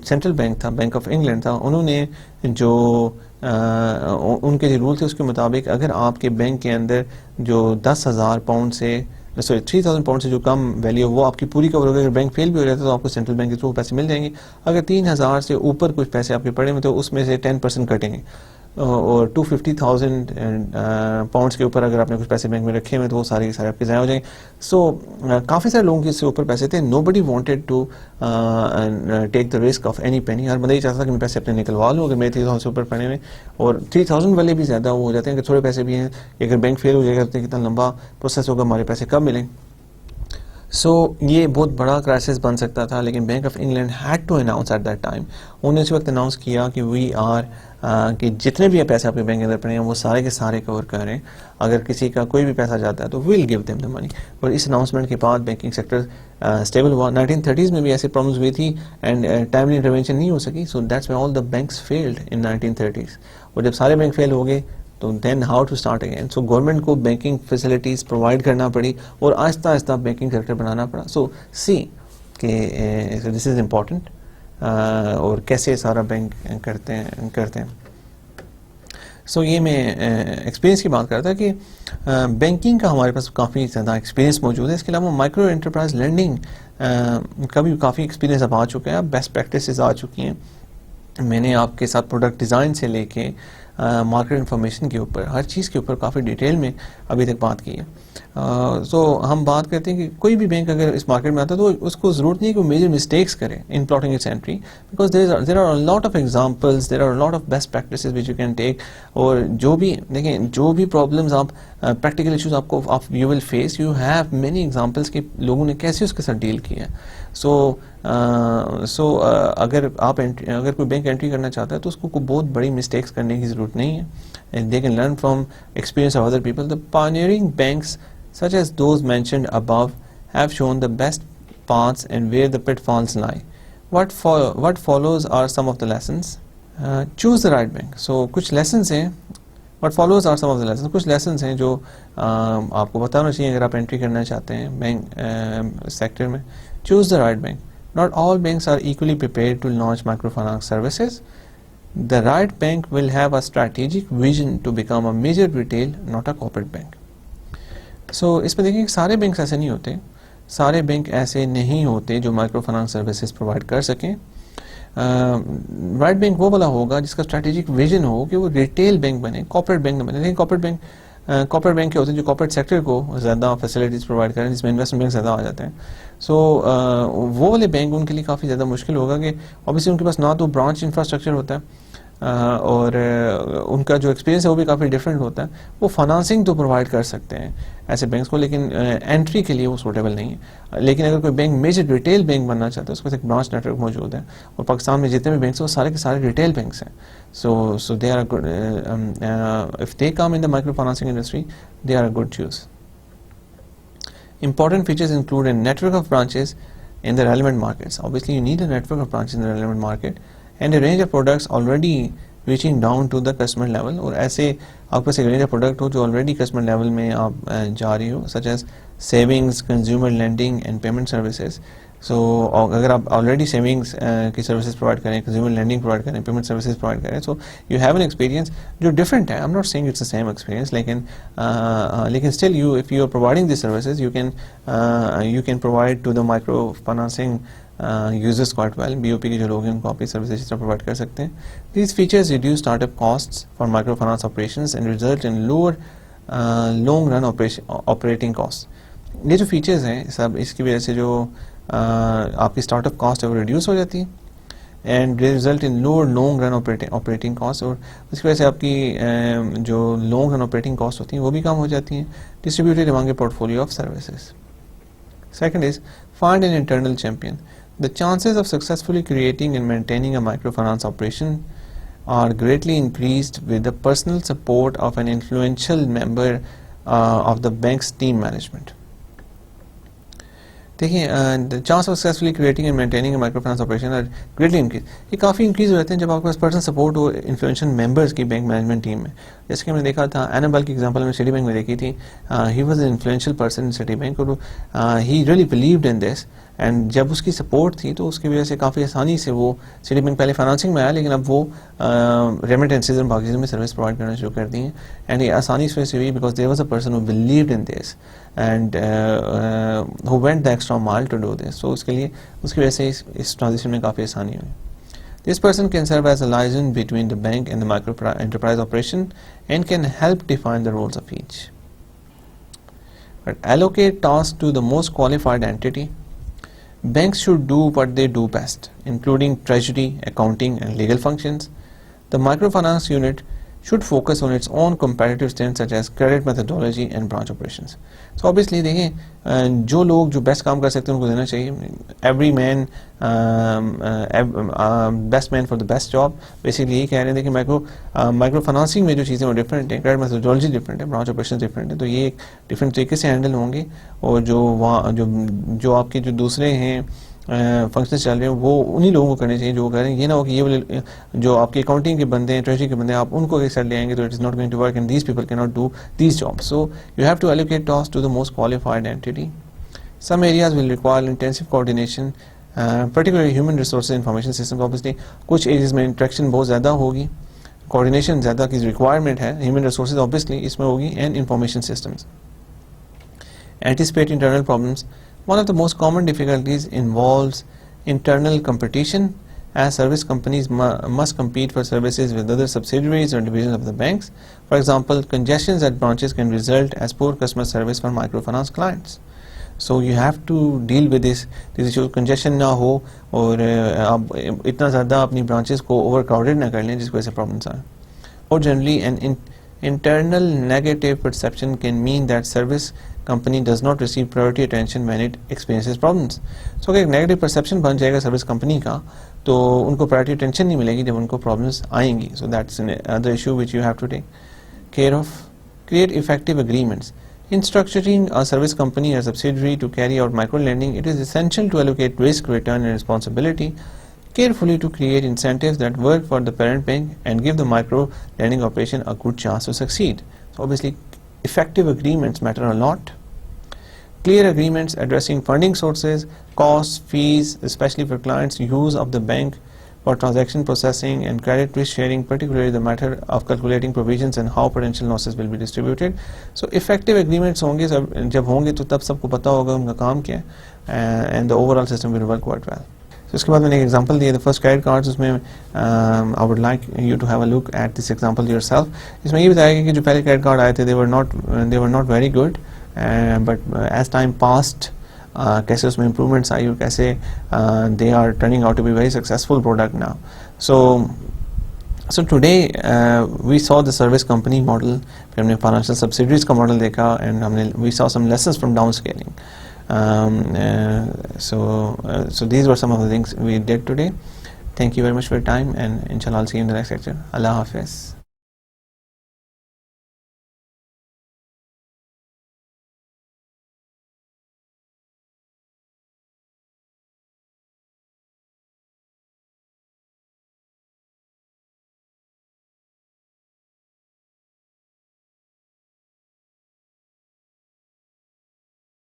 سینٹرل بینک تھا, بینک آف انگلینڈ تھا, انہوں نے جو ان کے جو رول تھے اس کے مطابق اگر آپ کے بینک کے اندر جو 10,000 پاؤنڈ سے 3,000 پاؤنڈ سے جو کم ویلیو وہ آپ کی پوری کور ہوگی, اگر بینک فیل بھی ہو جاتا ہے تو آپ کو سینٹرل بینک کے تھرو پیسے مل جائیں گے. اگر 3,000 سے اوپر کچھ پیسے آپ کے پڑے ہوئے تو اس میں سے 10% کٹیں گے, اور 250,000 پاؤنڈس کے اوپر اگر آپ نے کچھ پیسے بینک میں رکھے ہوئے تو وہ سارے آپ کے ضائع ہو جائیں گے. سو کافی سارے لوگوں کے اس سے اوپر پیسے تھے. Nobody wanted to take the risk of any penny. ہر بندہ یہ چاہتا تھا کہ میں پیسے اپنے نکلوا لوں اگر میرے 3,000 سے اوپر پڑے ہوئے, اور 3,000 والے بھی زیادہ وہ ہو جاتے ہیں کہ تھوڑے پیسے بھی ہیں کہ اگر بینک فیل ہو جائے گا تو کتنا لمبا پروسیس ہوگا, ہمارے پیسے کب ملیں. سو یہ بہت بڑا کرائسس بن سکتا تھا, لیکن bank of England had to announce at that time. انہوں نے اس وقت اناؤنس کیا کہ وی آر کہ جتنے بھی پیسے آپ کے بینک کے اندر پڑے ہیں وہ سارے کے سارے کور کریں, اگر کسی کا کوئی بھی پیسہ جاتا ہے تو ویل گیو دیم دا منی. اور اس اناؤنسمنٹ کے بعد بینکنگ سیکٹر اسٹیبل ہوا. 1930s میں بھی ایسے پرابلمس ہوئی تھی اینڈ ٹائملی انٹرونشن نہیں ہو سکی. So that's why all the banks failed in 1930s. اور جب سارے بینک فیل ہو گئے تو then how to start again. So government کو بینکنگ فیسلٹیز پرووائڈ کرنا پڑی اور آہستہ آہستہ بینکنگ سیکٹر بنانا پڑا. سو سی کہ دس از امپورٹنٹ اور کیسے سارا بینک کرتے ہیں. سو یہ میں ایکسپیرینس کی بات کر رہا تھا کہ بینکنگ کا ہمارے پاس کافی زیادہ ایکسپیرینس موجود ہے. اس کے علاوہ مائکرو انٹرپرائز لینڈنگ کا بھی کافی ایکسپیرینس اب آ چکا ہے, بیسٹ پریکٹسز آ چکی ہیں. میں نے آپ کے ساتھ پروڈکٹ ڈیزائن سے لے کے مارکیٹ انفارمیشن کے اوپر ہر چیز کے اوپر کافی ڈیٹیل میں ابھی تک بات کی ہے. سو ہم بات کرتے ہیں کہ کوئی بھی بینک اگر اس مارکیٹ میں آتا ہے تو اس کو ضرورت نہیں ہے کہ وہ میجر مسٹیکس کرے in plotting its entry, because there are lot of examples, there are lot of best practices which you can take. اور جو بھی دیکھیں, جو بھی پرابلمز آپ پریکٹیکل ایشوز آپ کو you will face, you have many examples کہ لوگوں نے کیسے اس کے ساتھ ڈیل کیا ہے. سو اگر کوئی بینک انٹری کرنا چاہتا ہے تو اس کو کوئی بہت بڑی مسٹیکس کرنے کی ضرورت نہیں ہے. They can learn from experience of other people. The pioneering banks such as those mentioned above have shown the best paths and where the pitfalls lie. What follows are some of the lessons. Choose the right bank. So کچھ lessons ہیں. What follows are some of the lessons. کچھ lessons ہیں جو آپ کو بتانا چاہیے اگر آپ انٹری کرنا چاہتے ہیں بینک سیکٹر میں. Choose the right bank. Not all banks are equally prepared to launch microfinance services. The right bank will have a strategic vision to become a major retail, not a corporate bank. سو اس میں دیکھیں کہ سارے banks ایسے نہیں ہوتے, سارے bank ایسے نہیں ہوتے جو مائکرو فنانس سروسز پرووائڈ کر سکیں. رائٹ بینک وہ والا ہوگا جس کا اسٹریٹجک ویژن ہو کہ وہ ریٹیل بینک بنے, کارپوریٹ بینک نہ بنے. لیکن کارپوریٹ بینک کیا ہوتے ہیں جو کارپوریٹ سیکٹر کو زیادہ فیسلٹیز پرووائڈ کریں, جس میں انویسٹمنٹ بینک زیادہ آ جاتے ہیں. سو وہ والے بینک ان کے لیے کافی زیادہ مشکل ہوگا کہ اوبیسلی ان کے پاس نہ تو برانچ انفراسٹرکچر ہوتا ہے اور ان کا جو ایکسپیرینس ہے وہ بھی کافی ڈفرینٹ ہوتا ہے. وہ فنانسنگ تو پرووائڈ کر سکتے ہیں ایسے بینکس کو, لیکن انٹری کے لیے وہ سوٹیبل نہیں ہے. لیکن اگر کوئی بینک میجر ریٹیل بینک بننا چاہتا ہے, اس کے پاس ایک برانچ نیٹ ورک موجود ہے, اور پاکستان میں جتنے بھی بینکس ہیں وہ سارے کے سارے ریٹیل بینکس ہیں. So they are good, if they come in the micro financing industry they are a good choose. Important features include a network of branches in the relevant markets. Obviously, you need a network of branches in the relevant market and a range of products already reaching down to the customer level. اور ایسے آپ کے پاس ایک range of product ہو جو already customer level میں آپ جا رہی ہو, such as savings, consumer lending and payment services. سو اگر آپ آلریڈی سیونگس کی سروسز پرووائڈ کریں, کنزیومر لینڈنگ پرووائڈ کریں, پیمنٹ سروسز پرووائڈ کریں, so you have an experience جو ڈفرنٹ ہے. I am not seeing it's the same experience, لیکن still you if you are providing these services you can provide to the micro financing users quite well. B O P کے جو لوگ ہیں ان کو آپ یہ سروسز اس طرح پرووائڈ کر سکتے ہیں. These features reduce start up casts for micro finance operations and result in lower long run operating cost. یہ جو فیچرز ہیں سب اس کی وجہ سے جو آپ کی اسٹارٹ اپ کاسٹ ہے وہ ریڈیوس ہو جاتی ہے and result in lower long run operating cost, اور اس کی وجہ سے آپ کی جو لانگ رن آپریٹنگ کاسٹ ہوتی ہیں وہ بھی کم ہو جاتی ہیں. Distributed among a port folio of services. Second is find an internal champion. The chances of successfully creating and maintaining a microfinance operation are greatly increased with the personal support of an influential member of the bank's team management. دیکھیں the chance of successfully creating and maintaining a microfinance operation are greatly increased. یہ کافی increase ہو جاتے ہیں جب آپ کے پاس personal support ہو influential members کی bank management team میں. جیسے کہ ہم نے دیکھا تھا اینابل کی ایگزامپل میں سٹی بینک میں دیکھی تھی. He was an influential person in Citibank اور he really believed in this, and جب اس کی سپورٹ تھی تو اس کی وجہ سے کافی آسانی سے وہ سٹی بینک پہلے فائنانسنگ میں آیا لیکن اب وہ ریمیٹنسز اور باقی چیزوں میں سروس پرووائڈ کرنا شروع کر دی ہیں. اینڈ یہ آسانی سے ہوئی because there was a person who believed in this and who went the extra مائل ٹو ڈو دس. سو اس کے لیے اس کی وجہ سے اس ٹرانزیشن میں کافی آسانی ہوئی. This person can serve as a liaison between the bank and the micro enterprise operation and can help define the roles of each. But allocate tasks to the most qualified entity. Banks should do what they do best, including treasury, accounting, and legal functions. The microfinance unit should focus on its own competitive strengths such as credit methodology and branch operations. So obviously دیکھیں جو لوگ جو best کام کر سکتے ہیں ان کو دینا چاہیے. Every man best man for the best job. Basically یہی کہہ رہے ہیں. دیکھیں مائکرو فنانسنگ میں جو چیزیں وہ ڈفرینٹ ہیں, کریڈٹ میتھڈولوجی ڈفرینٹ ہے, برانچ آپریشن ڈفرینٹ ہے, تو یہ ایک ڈفرینٹ طریقے سے ہینڈل ہوں گے. اور جو آپ کے جو دوسرے ہیں فنکشنز چل رہے ہیں وہ انہی لوگوں کو کرنے چاہیے جو کر رہے ہیں. یہ نہ ہو کہ یہ جو آپ کے اکاؤنٹنگ کے بندے ہیں, ٹریجری کے بندے ہیں, آپ ان کو ایک سائڈ لے آئیں گے تو it is not going to work and these people کی not do these jobs. So you have to allocate task to the most qualified entity. Some areas will require intensive coordination, particularly human resources information systems. Obviously کچھ arrays میں interaction بہت زیادہ ہوگی, coordination زیادہ کی requirement ہے. Human resources obviously اس میں ہوگی, and information systems. Anticipate internal problems. One of the most common difficulties involves internal competition, as service companies must compete for services with other subsidiaries or divisions of the banks. For example, congestions at branches can result as poor customer service for microfinance clients. So you have to deal with this issue. Congestion نہ ہو اور آپ اتنا زیادہ اپنی branches کو over crowded نہ کر لیں جس کی وجہ سے پرابلمس آئیں. اور generally an internal negative perception can mean that service company does not receive priority attention when it experiences problems. So کہ ایک نیگیٹو پرسیپشن بن جائے گا سروس کمپنی کا تو ان کو پرائرٹی اٹینشن نہیں ملے گی جب ان کو پرابلمس آئیں گی. So that's another issue which you have to take care of. Create effective agreements. In structuring a service company or subsidiary to carry out micro-lending, it is essential to allocate risk, return and responsibility carefully to create incentives that work for the parent bank and give the micro-lending operation a good chance to succeed. So obviously, effective agreements matter a lot. Clear agreements addressing funding sources, costs, fees, especially for clients' use of the bank for transaction processing and credit risk sharing, particularly the matter of calculating provisions and how potential losses will be distributed. So effective agreements ہوں گے, جب ہوں گے تو تب سب کو پتا ہوگا ان کا کام کیا ہے, and the overall system will work quite well. So اس کے بعد میں نے ایک ایگزامپل دیا, the first credit cards, اس میں I would like you to have a look at this example yourself. اس میں یہ بتایا گیا کہ جو پہلے credit card آئے تھے they were not very good, but as time passed کیسے اس میں امپرومنٹس آئی اور کیسے they are turning out to be very successful product now. So today we saw the service company model, پھر ہم نے financial subsidiaries کا ماڈل دیکھا, and we saw some lessons from downscaling. So these were some of the things we did today. Thank you very much for your time, and inshallah I'll see you in the next lecture. Allah Hafiz.